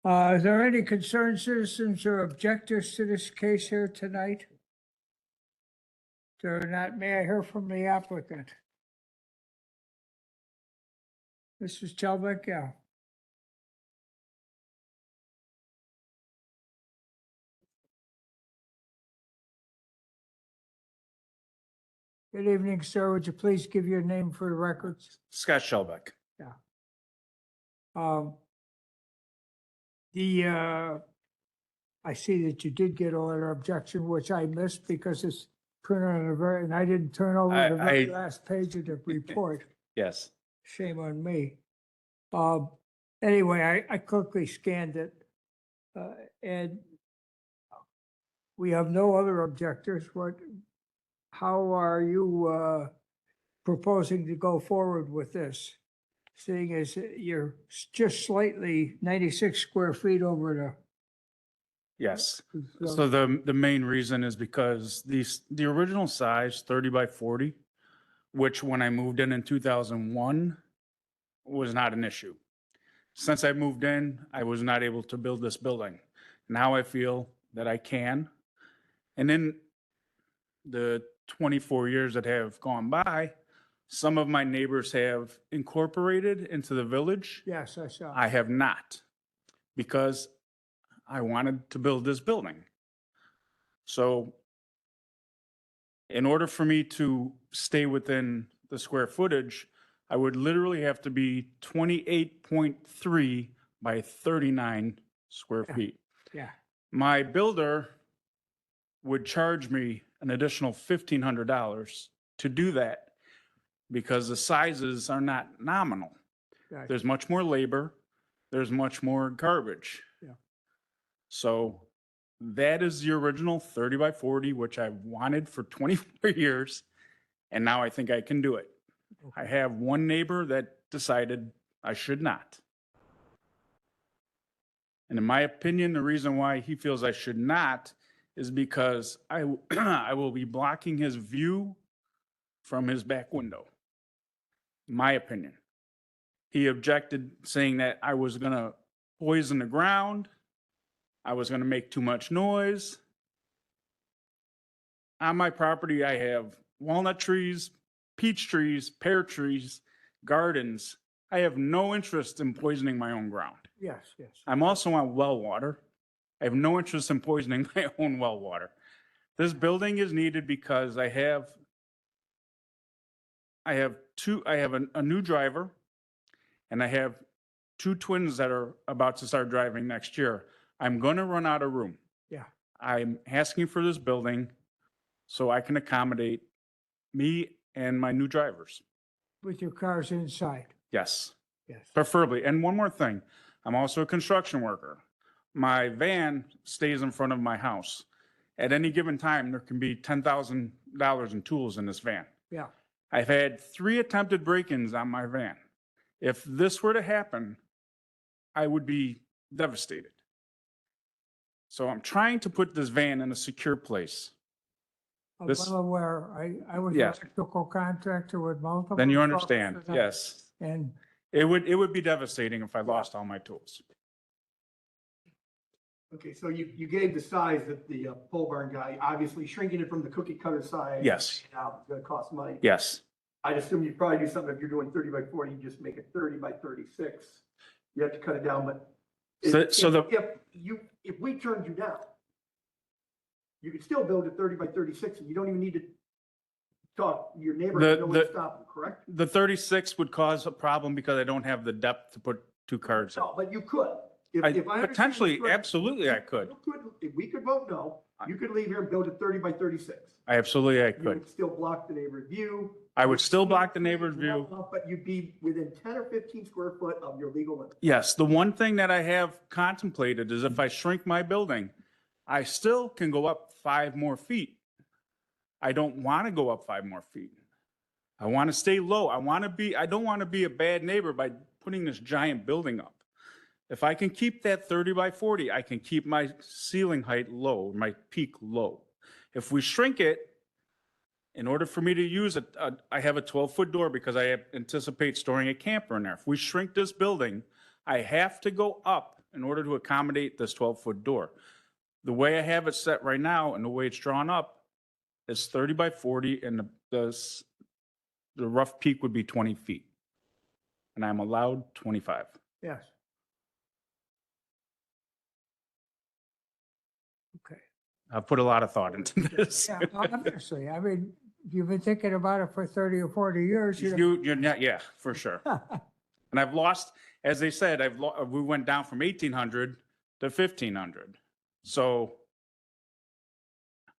Is there any concerned citizens or objectors to this case here tonight? If there are not, may I hear from the applicant? Mrs. Chelbeck, yeah. Good evening, sir. Would you please give your name for the records? Scott Shelbeck. Um, I see that you did get a letter of objection, which I missed because it's printed on the very, and I didn't turn over the very last page of the report. Yes. Shame on me. Anyway, I quickly scanned it. And we have no other objectors. How are you, proposing to go forward with this? Seeing as you're just slightly 96 square feet over Yes. the. So the main reason is because the original size, 30 by 40, which when I moved in 2001, was not an issue. Since I moved in, I was not able to build this building. Now I feel that I can. And in the 24 years that have gone by, some of my neighbors have incorporated into the village. Yes, I saw. I have not, because I wanted to build this building. So in order for me to stay within the square footage, I would literally have to be 28.3 by 39 square Yeah. feet. Yeah, My builder would charge me an additional $1,500 to do that because the sizes are not nominal. right. There's much more labor, there's much more garbage. Yeah. So that is the original 30 by 40, which I've wanted for 24 years. And now I think I can do it. I have one neighbor that decided I should not. And in my opinion, the reason why he feels I should not is because I will be blocking his view from his back window. My opinion. He objected, saying that I was gonna poison the ground. I was gonna make too much noise. On my property, I have walnut trees, peach trees, pear trees, gardens. I have no interest in poisoning my own ground. Yes, yes. I'm also on well water. I have no interest in poisoning my own well water. This building is needed because I have a new driver and I have two twins that are about to start driving next year. I'm going to run out of room. Yeah. I'm asking for this building so I can accommodate me and my new drivers. With your cars inside. Yes. Yes. Preferably. And one more thing, I'm also a construction worker. My van stays in front of my house. At any given time, there can be $10,000 in tools in this van. Yeah. I've had 3 attempted break-ins on my van. If this were to happen, I would be devastated. So I'm trying to put this van in a secure place. I'm This- well aware. I was an Yes. electrical contractor with multiple. Then you trucks understand, and I- yes. And It would be devastating if I lost all my tools. Okay, so you gave the size of the pole barn guy, obviously shrinking it from the cookie cutter size. Yes. Now, it's gonna cost money. Yes, I'd assume you'd probably do something if you're doing 30 by 40, you just make it 30 by 36. You have to cut it down, but. If we turned you down, you could still build it 30 by 36 and you don't even need to talk, your neighbor The- has no way to the- stop them, correct? the 36 would cause a problem because I don't have the depth to put 2 cars in. No, but you could. If I- I understand this potentially, correctly, absolutely I could. you if we could vote no, you could leave here and build it 30 by 36. Absolutely, I You could. would still block the neighbor's view. I would still block the neighbor's view. But you'd be within 10 or 15 square foot of your legal limit. Yes, the one thing that I have contemplated is if I shrink my building, I still can go up 5 more feet. I don't want to go up 5 more feet. I want to stay low. I don't want to be a bad neighbor by putting this giant building up. If I can keep that 30 by 40, I can keep my ceiling height low, my peak low. If we shrink it, in order for me to use it, I have a 12-foot door because I anticipate storing a camper in there. If we shrink this building, I have to go up in order to accommodate this 12-foot door. The way I have it set right now and the way it's drawn up, it's 30 by 40 and the rough peak would be 20 feet. And I'm allowed 25. Yes. Okay. I've put a lot of thought into this. Yeah, obviously, I mean, you've been thinking about it for 30 or 40 years. You You're not, yeah, for sure. And I've lost, as they said, we went down from 1,800 to 1,500. So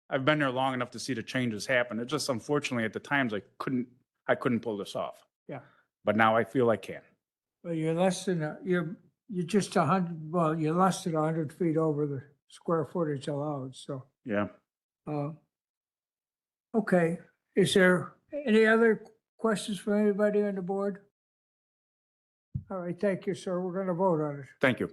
I've been there long enough to see the changes happen. It just unfortunately at the times I couldn't pull this off. Yeah. But now I feel I can. Well, you're less than, you're just 100, well, you're less than 100 feet over the square footage allowed, so. Yeah. Okay, is there any other questions from anybody on the board? All right, thank you, sir. We're gonna vote on it. Thank you.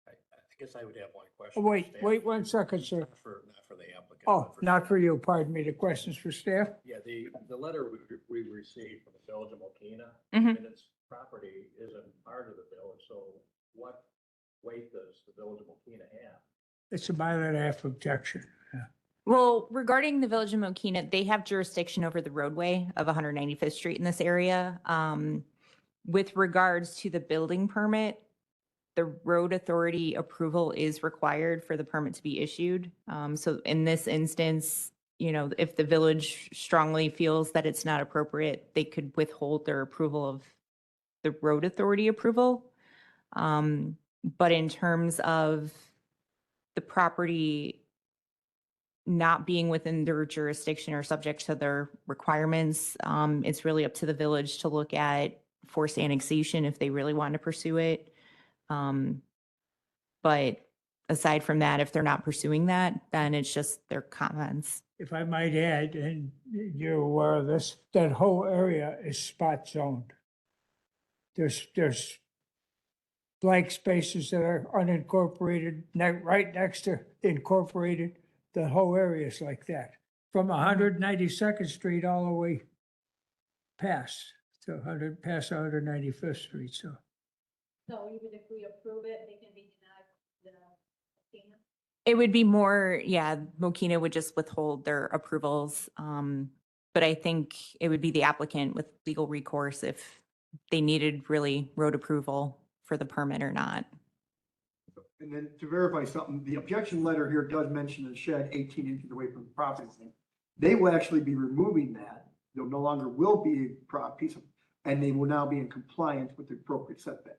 I guess I would have one Oh, question. wait 1 second, sir. Not for the applicant. Oh, but not for you, pardon me. The questions for staff? Yeah, the letter we received from the Village of Mokina, Mhm. and its property isn't part of the village, so what weight does the Village of Mokina have? It's a 1.5 mile objection. Yeah. Well, regarding the Village of Mokina, they have jurisdiction over the roadway of 195th Street in this area. With regards to the building permit, the road authority approval is required for the permit to be issued. So in this instance, if the village strongly feels that it's not appropriate, they could withhold their approval of the road authority approval. But in terms of the property not being within their jurisdiction or subject to their requirements, it's really up to the village to look at forced annexation if they really want to pursue it. But aside from that, if they're not pursuing that, then it's just their comments. If I might add, and you're aware of this, that whole area is spot zoned. There's blank spaces that are unincorporated, right next to incorporated. The whole area is like that, from 192nd Street all the way past to 195th Street, so. So even if we approve it, they can be denied the payment. It would be more, yeah, Mokina would just withhold their approvals. But I think it would be the applicant with legal recourse if they needed really road approval for the permit or not. And then to verify something, the objection letter here does mention the shed 18 inches away from the property line. They will actually be removing that. There no longer will be a piece of, and they will now be in compliance with the appropriate setback.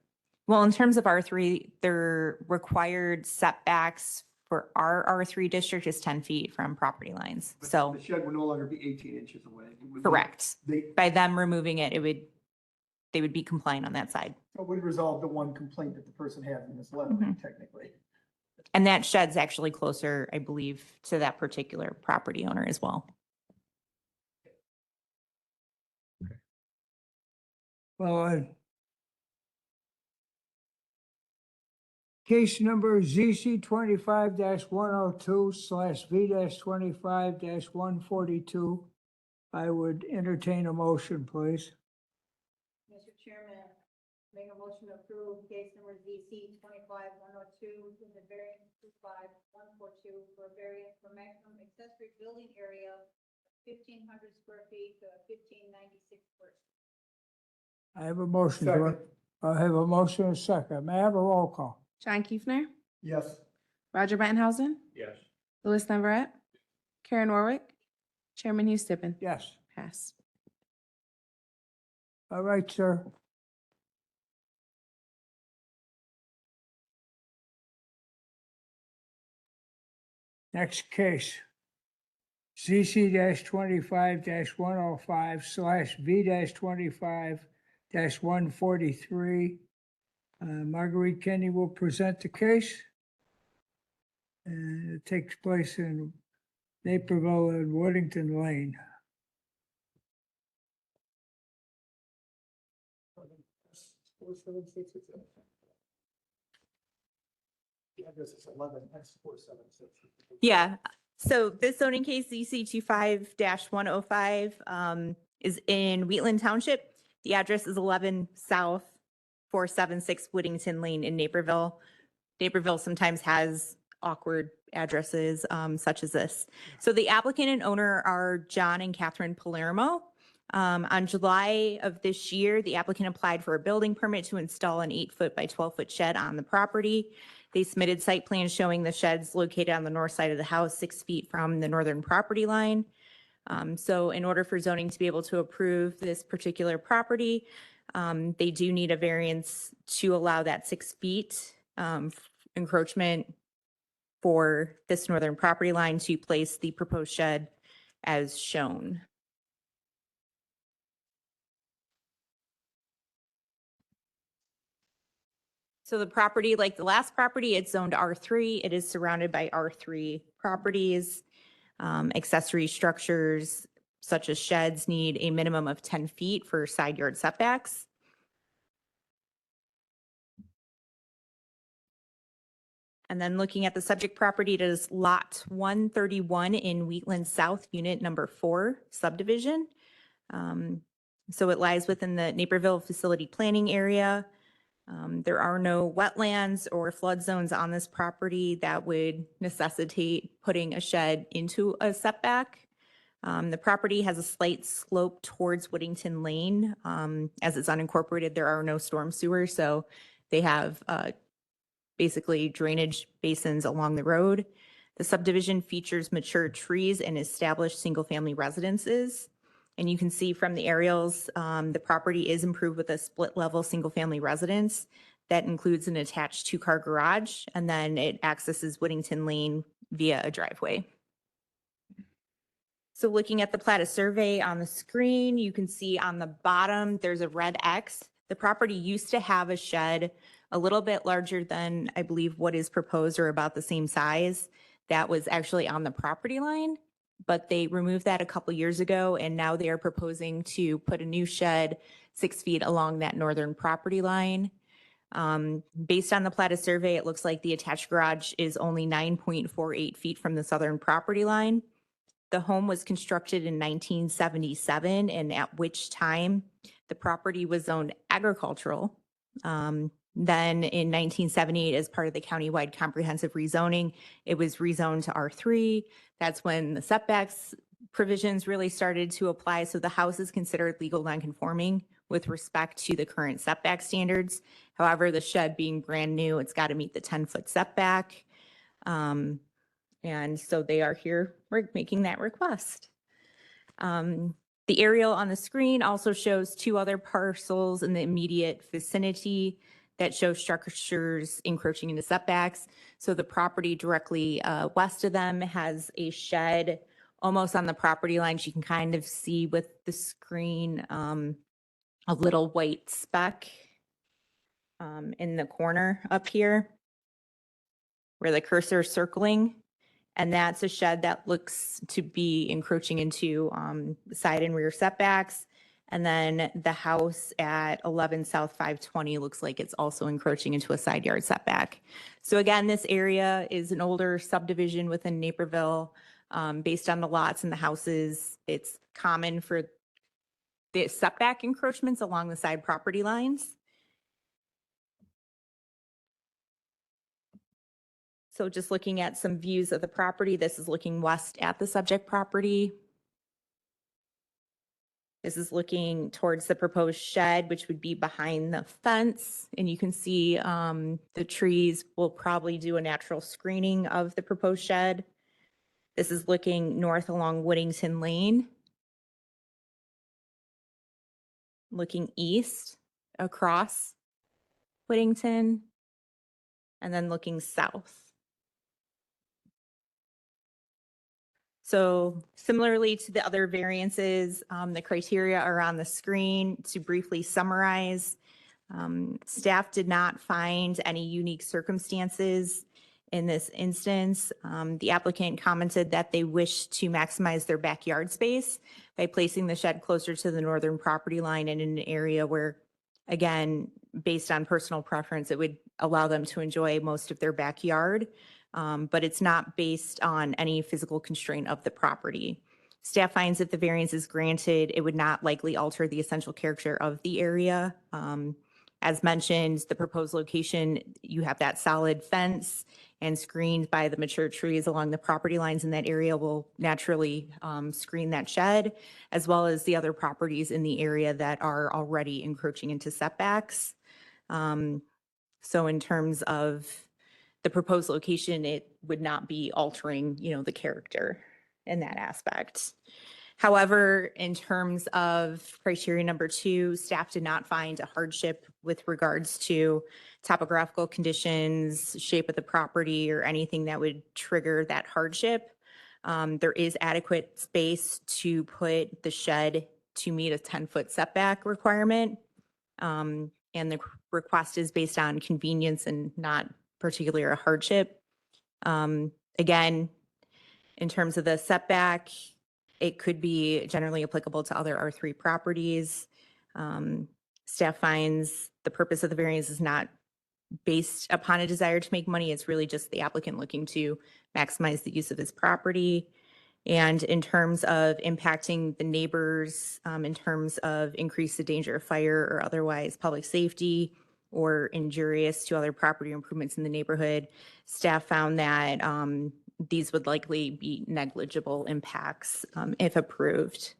Well, in terms of R3, their required setbacks for our R3 district is 10 feet from property lines. But So, the shed will no longer be 18 inches away. It would be- correct. They, By them removing it, they would be compliant on that side. it would resolve the one complaint that the person had in this letter, Mhm. technically. And that shed's actually closer, I believe, to that particular property owner as well. Well, case number ZC 25-102/V-25-142. I would entertain a motion, please. Mr. Chairman, make a motion to approve case number ZC 25-102 with the variance 25142 for a variance for maximum accessory building area of 1,500 square feet to 1,596 square feet. I have a motion. Second. I have a motion and a second. May I have a roll call? John Kiefner, Yes. Roger Bettenhausen, Yes. Louis Navarette, Karen Warwick, Chairman Hugh Stippen. Yes. Pass. All right, sir. Next case. ZC 25-105/V-25-143. Marguerite Kenny will present the case. And it takes place in Naperville and Woodington Lane. Yeah, this is 11, that's 476. Yeah, So this zoning case, ZC 25-105, is in Wheatland Township. The address is 11 South 476 Whittington Lane in Naperville. Naperville sometimes has awkward addresses, such as this. So the applicant and owner are John and Catherine Palermo. On July of this year, the applicant applied for a building permit to install an 8-foot by 12-foot shed on the property. They submitted site plans showing the sheds located on the north side of the house, 6 feet from the northern property line. So in order for zoning to be able to approve this particular property, they do need a variance to allow that 6 feet encroachment for this northern property line to place the proposed shed as shown. So the property, like the last property, it's zoned R3. It is surrounded by R3 properties. Accessory structures such as sheds need a minimum of 10 feet for side yard setbacks. And then looking at the subject property, it is lot 131 in Wheatland South, unit number 4 subdivision. So it lies within the Naperville facility planning area. There are no wetlands or flood zones on this property that would necessitate putting a shed into a setback. The property has a slight slope towards Whittington Lane. As it's unincorporated, there are no storm sewers, so they have basically drainage basins along the road. The subdivision features mature trees and established single-family residences. And you can see from the aerials, the property is improved with a split-level single-family residence that includes an attached 2-car garage, and then it accesses Whittington Lane via a driveway. So looking at the Plata survey on the screen, you can see on the bottom, there's a red X. The property used to have a shed a little bit larger than I believe what is proposed, or about the same size. That was actually on the property line, but they removed that a couple years ago, and now they are proposing to put a new shed 6 feet along that northern property line. Based on the Plata survey, it looks like the attached garage is only 9.48 feet from the southern property line. The home was constructed in 1977, and at which time the property was zoned agricultural. Then in 1978, as part of the countywide comprehensive rezoning, it was rezoned to R3. That's when the setbacks provisions really started to apply. So the house is considered legal nonconforming with respect to the current setback standards. However, the shed being brand new, it's got to meet the 10-foot setback. And so they are here making that request. The aerial on the screen also shows 2 other parcels in the immediate vicinity that show structures encroaching into setbacks. So the property directly west of them has a shed almost on the property line. You can kind of see with the screen a little white speck in the corner up here where the cursor is circling. And that's a shed that looks to be encroaching into side and rear setbacks. And then the house at 11 South 520 looks like it's also encroaching into a side yard setback. So again, this area is an older subdivision within Naperville. Based on the lots and the houses, it's common for the setback encroachments along the side property lines. So just looking at some views of the property, this is looking west at the subject property. This is looking towards the proposed shed, which would be behind the fence. And you can see the trees will probably do a natural screening of the proposed shed. This is looking north along Whittington Lane. Looking east across Whittington, and then looking south. So similarly to the other variances, the criteria are on the screen. To briefly summarize, staff did not find any unique circumstances in this instance. The applicant commented that they wish to maximize their backyard space by placing the shed closer to the northern property line and in an area where, again, based on personal preference, it would allow them to enjoy most of their backyard. but it's not based on any physical constraint of the property. Staff finds if the variance is granted, it would not likely alter the essential character of the area. As mentioned, the proposed location, you have that solid fence and screened by the mature trees along the property lines in that area will naturally screen that shed, as well as the other properties in the area that are already encroaching into setbacks. So in terms of the proposed location, it would not be altering, the character in that aspect. However, in terms of criteria number 2, staff did not find a hardship with regards to topographical conditions, shape of the property, or anything that would trigger that hardship. There is adequate space to put the shed to meet a 10-foot setback requirement. And the request is based on convenience and not particularly a hardship. Again, in terms of the setback, it could be generally applicable to other R3 properties. Staff finds the purpose of the variance is not based upon a desire to make money. It's really just the applicant looking to maximize the use of his property. And in terms of impacting the neighbors, in terms of increase the danger of fire or otherwise public safety or injurious to other property improvements in the neighborhood, staff found that these would likely be negligible impacts if approved.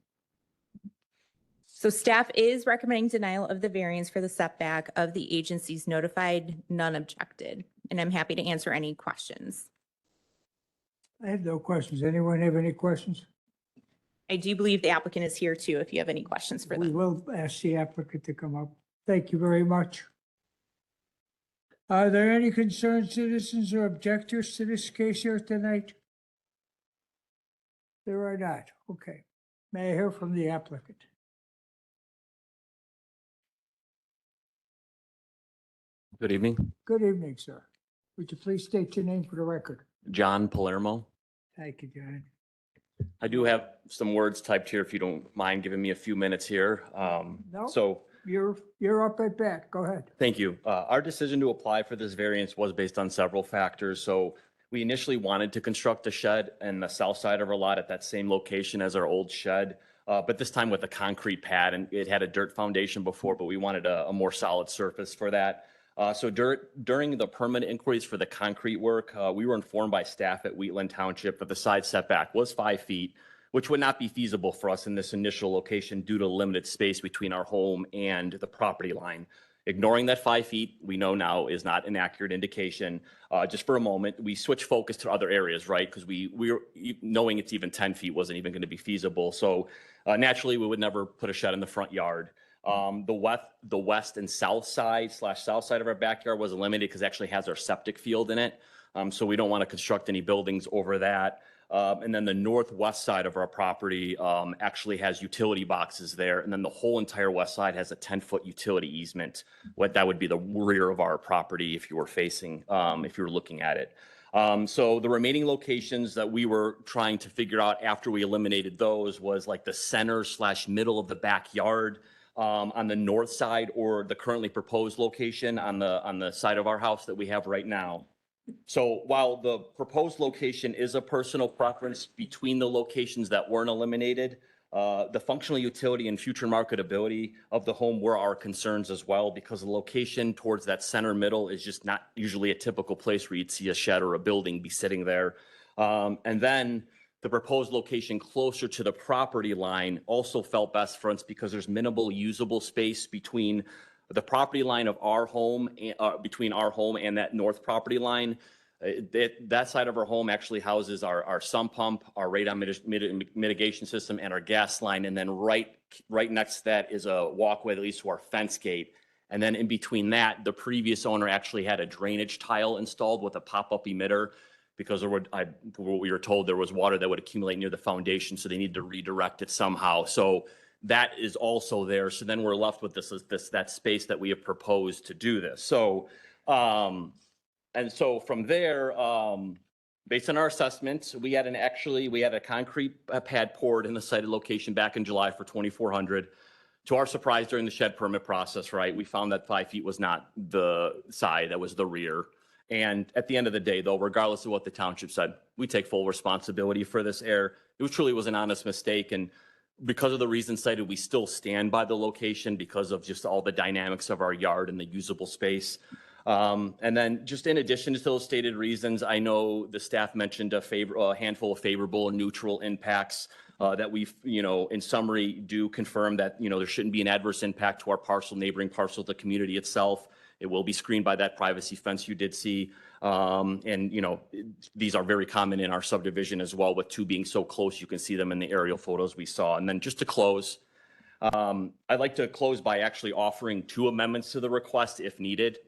So staff is recommending denial of the variance for the setback of the agencies notified, none objected. And I'm happy to answer any questions. I have no questions. Anyone have any questions? I do believe the applicant is here too, if you have any questions for We them. will ask the applicant to come up. Thank you very much. Are there any concerned citizens or objectors to this case here tonight? There are not. Okay. May I hear from the applicant? Good evening. Good evening, sir. Would you please state your name for the record? John Palermo. Thank you, John. I do have some words typed here if you don't mind giving me a few minutes here. No. So You're up at bat. Go ahead. thank you. Our decision to apply for this variance was based on several factors. So we initially wanted to construct a shed in the south side of our lot at that same location as our old shed, but this time with a concrete pad, and it had a dirt foundation before, but we wanted a more solid surface for that. So during the permit inquiries for the concrete work, we were informed by staff at Wheatland Township that the side setback was 5 feet, which would not be feasible for us in this initial location due to limited space between our home and the property line. Ignoring that 5 feet, we know now is not an accurate indication. Just for a moment, we switched focus to other areas, right? Because we were knowing it's even 10 feet wasn't even going to be feasible. So naturally, we would never put a shed in the front yard. The west and south side of our backyard was eliminated because it actually has our septic field in it. So we don't want to construct any buildings over that. And then the northwest side of our property actually has utility boxes there. And then the whole entire west side has a 10-foot utility easement. That would be the rear of our property if you were facing, if you were looking at it. So the remaining locations that we were trying to figure out after we eliminated those was like the center/middle of the backyard. On the north side, or the currently proposed location on the side of our house that we have right now. So while the proposed location is a personal preference between the locations that weren't eliminated, the functional utility and future marketability of the home were our concerns as well, because the location towards that center middle is just not usually a typical place where you'd see a shed or a building be sitting there. And then the proposed location closer to the property line also felt best for us because there's minimal usable space between the property line of our home, between our home and that north property line. That side of our home actually houses our sump pump, our radon mitigation system, and our gas line. And then right next to that is a walkway that leads to our fence gate. And then in between that, the previous owner actually had a drainage tile installed with a pop-up emitter, because what we were told, there was water that would accumulate near the foundation, so they needed to redirect it somehow. So that is also there. So then we're left with that space that we have proposed to do this. So, and so from there, based on our assessments, we had a concrete pad poured in the sited location back in July for $2,400. To our surprise, during the shed permit process, right, we found that 5 feet was not the side, that was the rear. And at the end of the day, though, regardless of what the township said, we take full responsibility for this error. It truly was an honest mistake. And because of the reasons cited, we still stand by the location because of just all the dynamics of our yard and the usable space. And then just in addition to those stated reasons, I know the staff mentioned a handful of favorable and neutral impacts that we've, in summary, do confirm that, there shouldn't be an adverse impact to our parcel, neighboring parcel, the community itself. It will be screened by that privacy fence you did see. And these are very common in our subdivision as well, with two being so close, you can see them in the aerial photos we saw. And then just to close, I'd like to close by actually offering 2 amendments to the request if needed.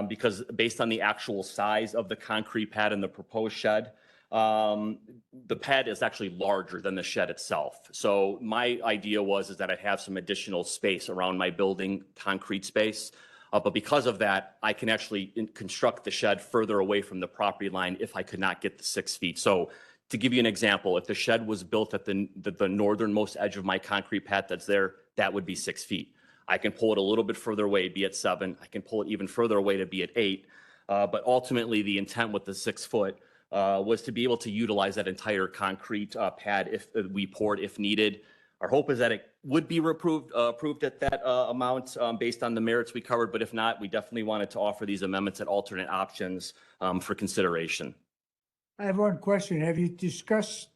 Because based on the actual size of the concrete pad and the proposed shed, the pad is actually larger than the shed itself. So my idea is that I'd have some additional space around my building, concrete space. But because of that, I can actually construct the shed further away from the property line if I could not get the 6 feet. So to give you an example, if the shed was built at the northernmost edge of my concrete pad that's there, that would be 6 feet. I can pull it a little bit further away, be at 7. I can pull it even further away to be at 8. But ultimately, the intent with the 6 foot was to be able to utilize that entire concrete pad if we poured if needed. Our hope is that it would be approved at that amount based on the merits we covered. But if not, we definitely wanted to offer these amendments at alternate options for consideration. I have one question. Have you discussed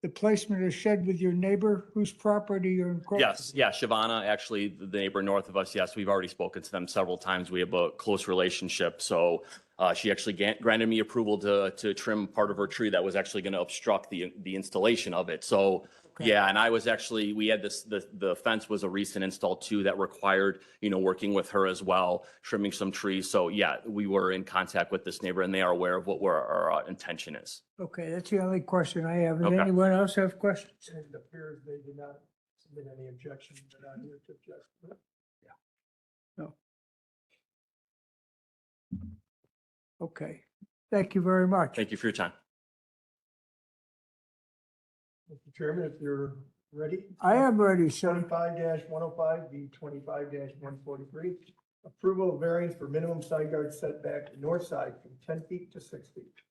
the placement of the shed with your neighbor whose property you're encroaching? Yes, yeah, Shavana, actually, the neighbor north of us, yes, we've already spoken to them several times. We have a close relationship. So she actually granted me approval to trim part of her tree that was actually going to obstruct the installation of it. So, yeah, and I was actually, we had the fence was a recent install too that required, working with her as well, trimming some trees. So, yeah, we were in contact with this neighbor and they are aware of what our intention is. Okay, that's the only question I have. Does Okay. anyone else have questions? And it appears they did not submit any objections that I'm here to object. No. Okay, thank you very much. Thank you for your time. Mr. Chairman, if you're ready. I am ready, sir. 25-105, B 25-143. Approval of variance for minimum side yard setback, north side from 10 feet to 6 feet.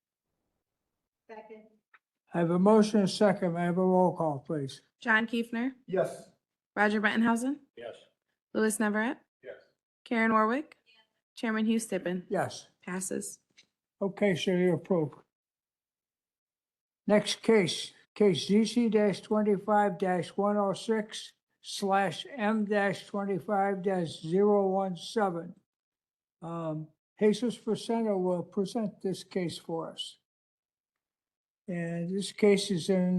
Second. I have a motion and a second. May I have a roll call, please? John Kiefner, Yes. Roger Bettenhausen, Yes. Louis Neverett, Yes. Karen Warwick, Chairman Hugh Stippen. Yes. Passes. Okay, so you're approved. Next case ZC 25-106/M-25-017. Jesus Presento will present this case for us. And this case is in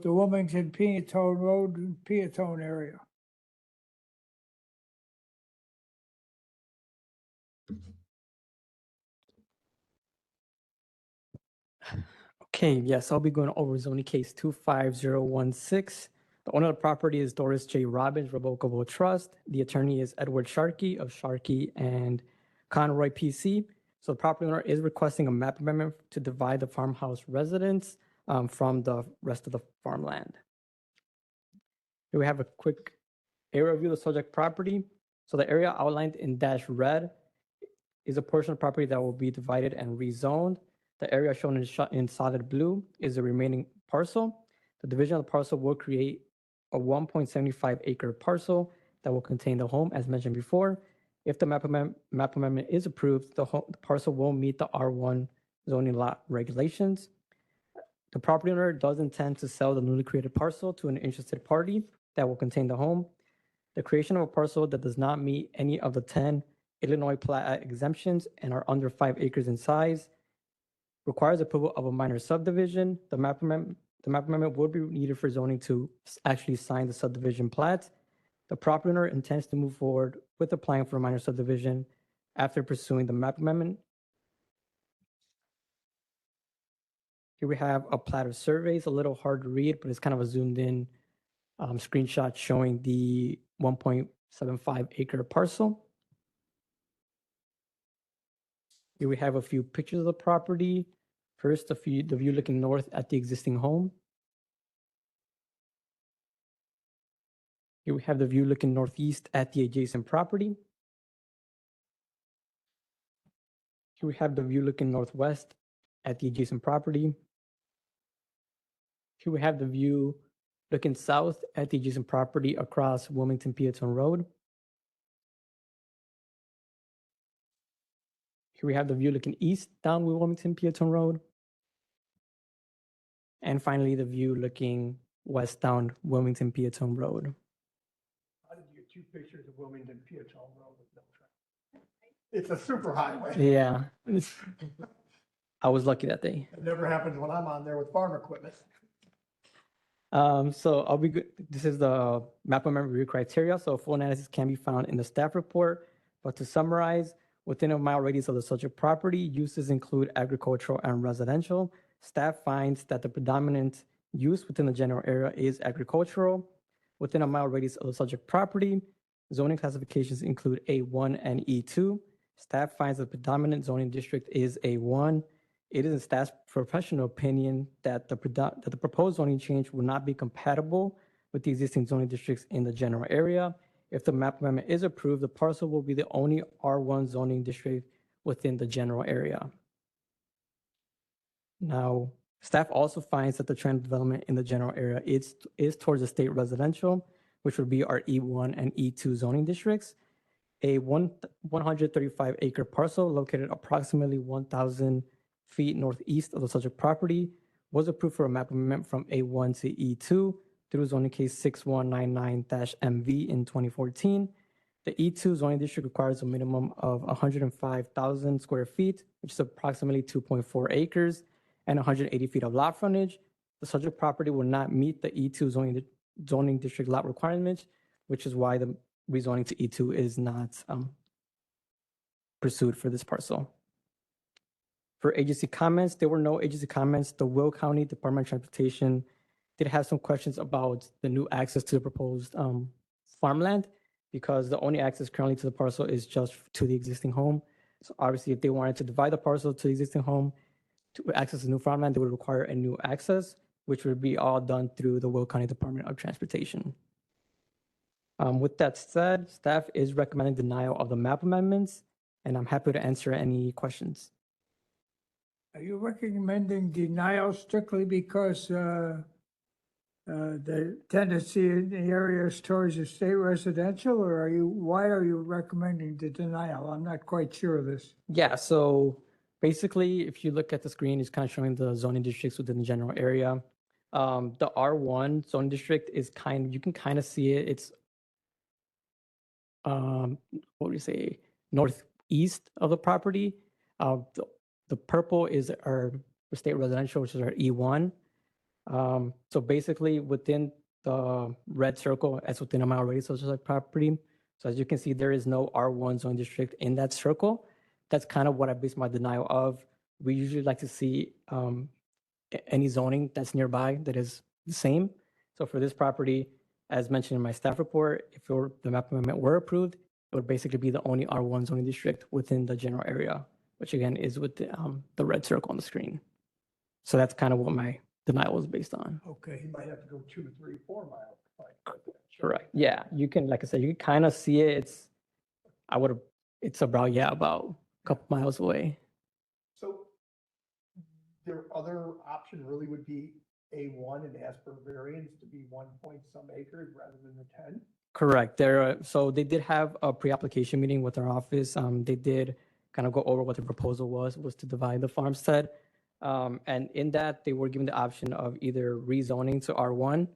the Wilmington Peatone Road and Peatone area. Okay, yes, I'll be going over zoning case 25016. The owner of the property is Doris J. Robbins Revocable Trust. The attorney is Edward Sharkey of Sharkey and Conroy PC. So the property owner is requesting a map amendment to divide the farmhouse residence from the rest of the farmland. Here we have a quick area view of the subject property. So the area outlined in dash red is a portion of property that will be divided and rezoned. The area shown in solid blue is the remaining parcel. The division of the parcel will create a 1.75 acre parcel that will contain the home, as mentioned before. If the map amendment is approved, the parcel will meet the R1 zoning lot regulations. The property owner does intend to sell the newly created parcel to an interested party that will contain the home. The creation of a parcel that does not meet any of the 10 Illinois Plat Act exemptions and are under 5 acres in size requires approval of a minor subdivision. The map amendment would be needed for zoning to actually sign the subdivision plat. The property owner intends to move forward with applying for a minor subdivision after pursuing the map amendment. Here we have a plat of surveys, a little hard to read, but it's kind of a zoomed in screenshot showing the 1.75 acre parcel. Here we have a few pictures of the property. First, the view looking north at the existing home. Here we have the view looking northeast at the adjacent property. Here we have the view looking northwest at the adjacent property. Here we have the view looking south at the adjacent property across Wilmington Peatone Road. Here we have the view looking east down Wilmington Peatone Road. And finally, the view looking west down Wilmington Peatone Road. How did you get two pictures of Wilmington Peatone Road with no traffic? It's a super highway. Yeah, I was lucky that day. It never happens when I'm on there with farm equipment. So I'll be good. This is the map amendment review criteria. So full analysis can be found in the staff report. But to summarize, within a mile radius of the subject property, uses include agricultural and residential. Staff finds that the predominant use within the general area is agricultural. Within a mile radius of the subject property, zoning classifications include A1 and E2. Staff finds the predominant zoning district is A1. It is in staff's professional opinion that the proposed zoning change will not be compatible with the existing zoning districts in the general area. If the map amendment is approved, the parcel will be the only R1 zoning district within the general area. Now, staff also finds that the trend of development in the general area is towards the state residential, which would be our E1 and E2 zoning districts. A 135 acre parcel located approximately 1,000 feet northeast of the subject property was approved for a map amendment from A1 to E2 through zoning case 6199-MV in 2014. The E2 zoning district requires a minimum of 105,000 square feet, which is approximately 2.4 acres, and 180 feet of lot frontage. The subject property will not meet the E2 zoning district lot requirements, which is why the rezoning to E2 is not pursued for this parcel. For agency comments, there were no agency comments. The Will County Department of Transportation did have some questions about the new access to the proposed farmland, because the only access currently to the parcel is just to the existing home. So obviously, if they wanted to divide the parcel to the existing home to access the new farmland, they would require a new access, which would be all done through the Will County Department of Transportation. With that said, staff is recommending denial of the map amendments, and I'm happy to answer any questions. Are you recommending denial strictly because the tendency in the area is towards the state residential, or why are you recommending the denial? I'm not quite sure of this. Yeah, so basically, if you look at the screen, it's kind of showing the zoning districts within the general area. The R1 zoning district is you can kind of see it. It's, what would you say, northeast of the property. The purple is our state residential, which is our E1. So basically, within the red circle, as within a mile radius of the property. So as you can see, there is no R1 zone district in that circle. That's kind of what I base my denial of. We usually like to see any zoning that's nearby that is the same. So for this property, as mentioned in my staff report, if the map amendment were approved, it would basically be the only R1 zoning district within the general area, which again is with the red circle on the screen. So that's kind of what my denial was based on. Okay, he might have to go 2, 3, 4 miles. Correct. Yeah, you can, like I said, you can kind of see it. It's about a couple miles away. So their other option really would be A1 and ask for variance to be 1 point some acres rather than the 10? Correct. So they did have a pre-application meeting with our office. They did kind of go over what the proposal was to divide the farmstead. And in that, they were given the option of either rezoning to R1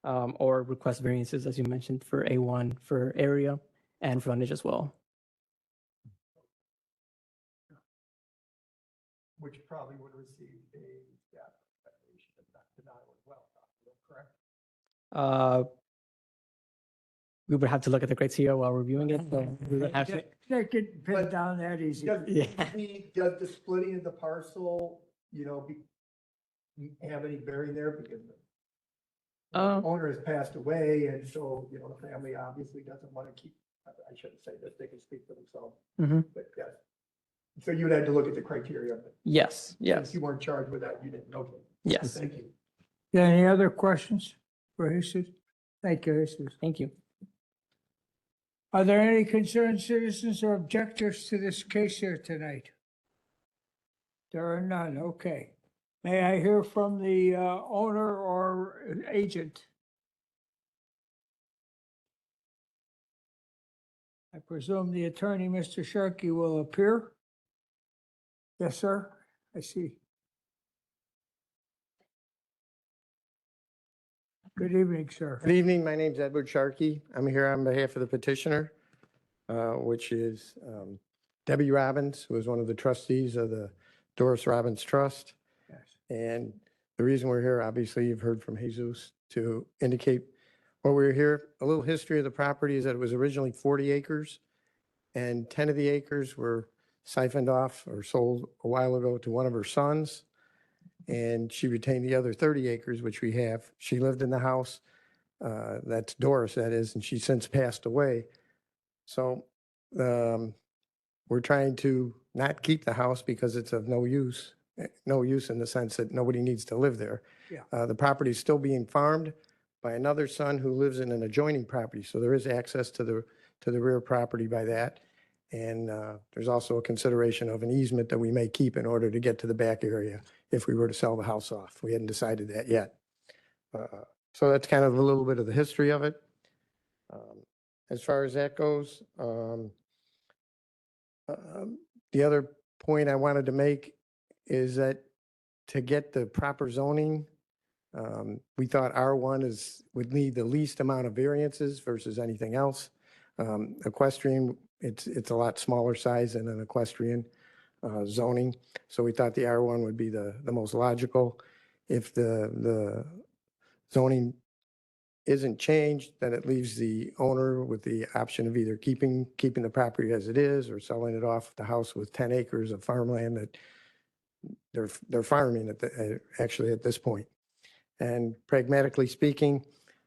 or request variances, as you mentioned, for A1 for area and frontage as well. Which probably would receive a staff recommendation of not denial as well, correct? We would have to look at the criteria while reviewing it. So we would have to. They could pin it down that easy. Does Yeah. does the splitting of the parcel, have any bearing there because the owner has passed away, and so, the family obviously doesn't want to keep, I shouldn't say this, they can speak for themselves, but yes. So you would have to look at the criteria. But Yes. since you weren't charged with that, you didn't know. Yes. Thank you. Any other questions for Jesus? Thank you, Jesus. Thank you. Are there any concerned citizens or objectors to this case here tonight? There are none, okay. May I hear from the owner or agent? I presume the attorney, Mr. Sharkey, will appear? Yes, sir, I see. Good evening, sir. Good evening. My name's Edward Sharkey. I'm here on behalf of the petitioner, which is Debbie Robbins, who is one of the trustees of the Doris Robbins Trust. Yes. And the reason we're here, obviously, you've heard from Jesus to indicate why we're here. A little history of the property is that it was originally 40 acres, and 10 of the acres were siphoned off or sold a while ago to one of her sons. And she retained the other 30 acres, which we have. She lived in the house. That's Doris, that is, and she's since passed away. So we're trying to not keep the house because it's of no use in the sense that nobody needs to live there. Yeah. The property is still being farmed by another son who lives in an adjoining property. So there is access to the rear property by that. And there's also a consideration of an easement that we may keep in order to get to the back area if we were to sell the house off. We hadn't decided that yet. So that's kind of a little bit of the history of it. As far as that goes, the other point I wanted to make is that to get the proper zoning, we thought R1 would need the least amount of variances versus anything else. Equestrian, it's a lot smaller size than an equestrian zoning. So we thought the R1 would be the most logical. If the zoning isn't changed, then it leaves the owner with the option of either keeping the property as it is or selling it off the house with 10 acres of farmland that they're farming actually at this point. And pragmatically speaking,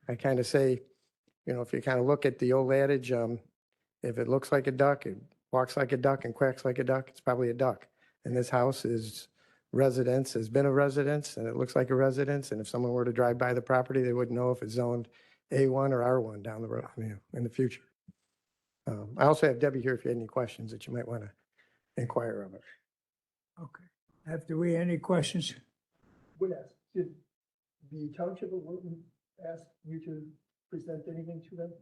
I kind of say, if you kind of look at the old adage, if it looks like a duck, it walks like a duck and quacks like a duck, it's probably a duck. And this house has been a residence, and it looks like a residence. And if someone were to drive by the property, they wouldn't know if it's zoned A1 or R1 down the road, in the future. I also have Debbie here if you had any questions that you might want to inquire of her. Okay. Do we any questions? Would ask, did the township of Wilton ask you to present anything to them?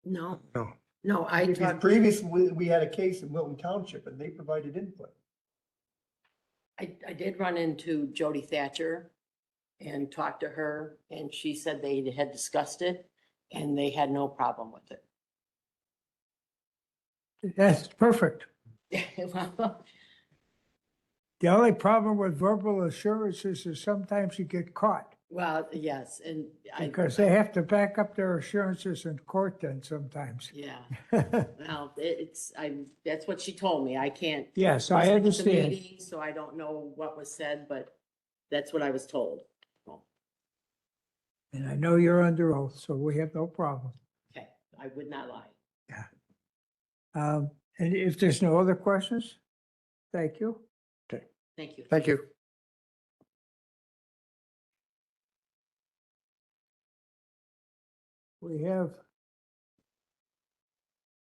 No, No. no, I Because talked, previously, we had a case in Wilton Township and they provided input. I did run into Jody Thatcher and talked to her, and she said they had discussed it and they had no problem with it. That's perfect. Well, The only problem with verbal assurances is sometimes you get caught well, yes, and because they have to back up their assurances in court then sometimes. yeah, well, that's what she told me. I can't. Yes, wasn't I at the understand. meeting, so I don't know what was said, but that's what I was told. And I know you're under oath, so we have no problem. Okay, I would not lie. And if there's no other questions, thank you. Thank you. Thank you. We have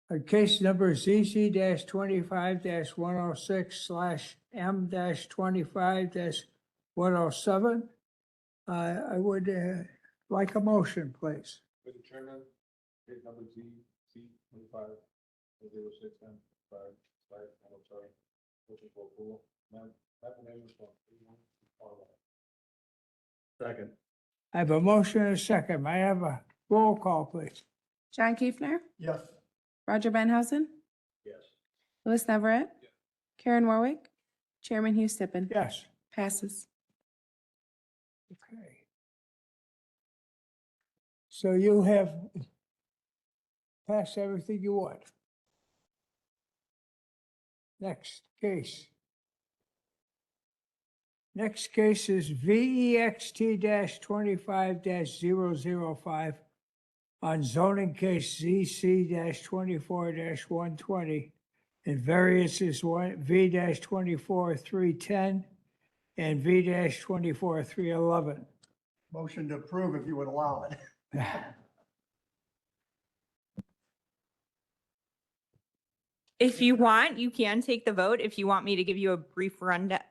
a case number ZC 25-106/M-25-107. I would like a motion, please. Mr. Chairman, case number Z25 06 M 5 motion for approval. Second. I have a motion and a second. May I have a roll call, please? John Kiefner, Yes. Roger Benhausen, Yes. Louis Neverett, Karen Warwick, Chairman Hugh Stippen. Yes. Passes. Okay. So you have passed everything you want. Next case. Next case is VEXT 25-005 on zoning case ZC 24-120 and variances V-24-310 and V-24-311. Motion to approve if you would allow it. If you want, you can take the vote. If you want me to give you a brief rundown,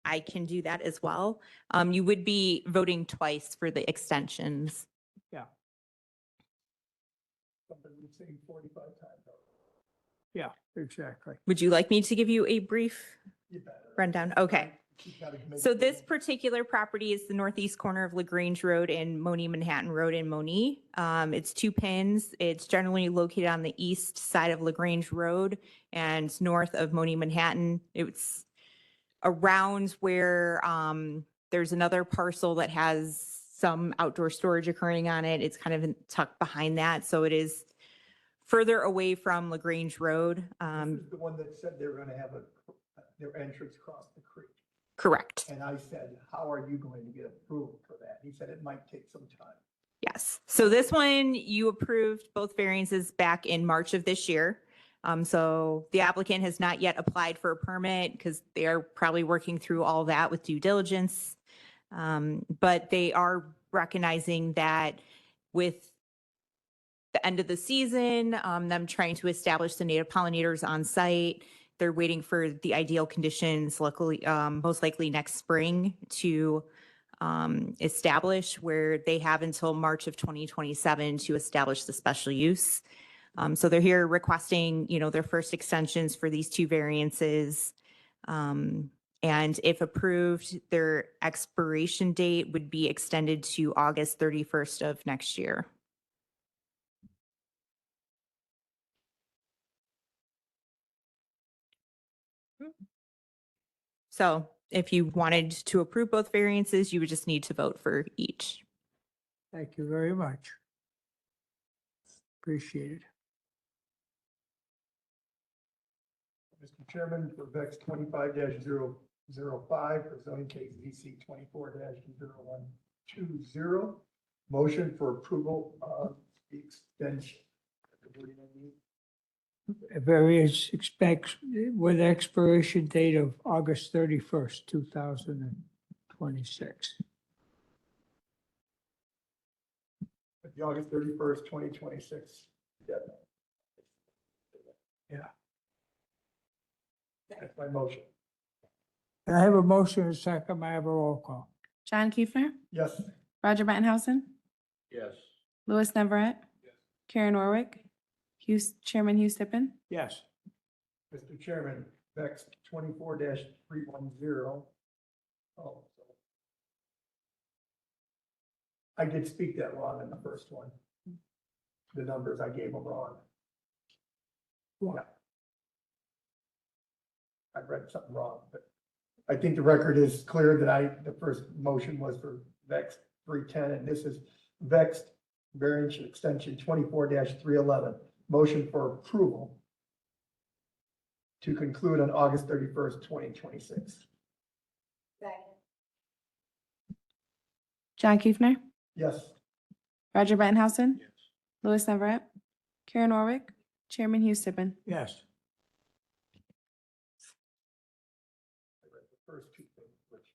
I can do that as well. You would be voting twice for the extensions. Yeah. Something we've seen 45 times. Yeah, exactly. Would you like me to give you a brief You better. rundown? Okay. You gotta make So sure this that- particular property is the northeast corner of LaGrange Road and Moni Manhattan Road in Moni. It's two pins. It's generally located on the east side of LaGrange Road and north of Moni Manhattan. It's around where there's another parcel that has some outdoor storage occurring on it. It's kind of tucked behind that. So it is further away from LaGrange Road. This is the one that said they were gonna have their entrance across the creek. Correct. And I said, how are you going to get approval for that? He said it might take some time. Yes. So this one, you approved both variances back in March of this year. So the applicant has not yet applied for a permit because they are probably working through all that with due diligence. But they are recognizing that with the end of the season, them trying to establish the native pollinators on site, they're waiting for the ideal conditions, luckily, most likely next spring to establish, where they have until March of 2027 to establish the special use. So they're here requesting, their first extensions for these two variances. And if approved, their expiration date would be extended to August 31st of next year. So if you wanted to approve both variances, you would just need to vote for each. Thank you very much. Appreciate it. Mr. Chairman, for VEX 25-005 for zoning case VC 24-0120, motion for approval of the extension. Variance expects with expiration date of August 31st, 2026. At the August 31st, 2026 deadline. Yeah. That's my motion. And I have a motion and a second. I have a roll call. John Kiefner, Yes. Roger Bettenhausen, Yes. Louis Neverett, Karen Norwick, Chairman Hugh Stippen. Yes. Mr. Chairman, VEX 24-310. Oh, I did speak that wrong in the first one. The numbers, I gave them wrong. Yeah. I read something wrong, but I think the record is clear that the first motion was for VEX 310, and this is VEX variance extension 24-311. Motion for approval to conclude on August 31st, 2026. Second. John Kiefner, Yes. Roger Bettenhausen, Louis Neverett, Karen Norwick, Chairman Hugh Stippen. Yes. I read the first two things, which.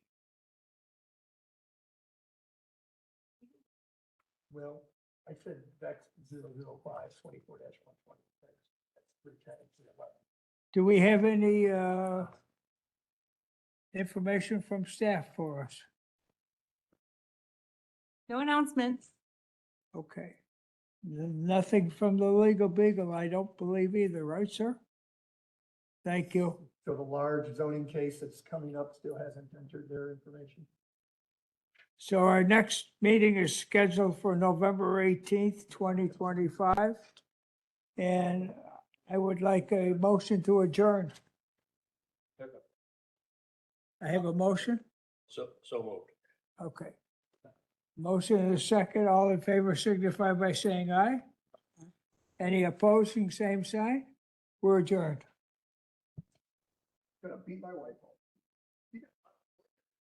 Well, I said VEX 005, 24-120. That's 310. Do we have any information from staff for us? No announcements. Okay. Nothing from the legal beagle, I don't believe either, right, sir? Thank you. So the large zoning case that's coming up still hasn't entered their information. So our next meeting is scheduled for November 18th, 2025. And I would like a motion to adjourn. I have a motion? So moved. Okay. Motion and a second. All in favor signify by saying aye. Any opposing, same sign? We're adjourned. Gonna beat my wife.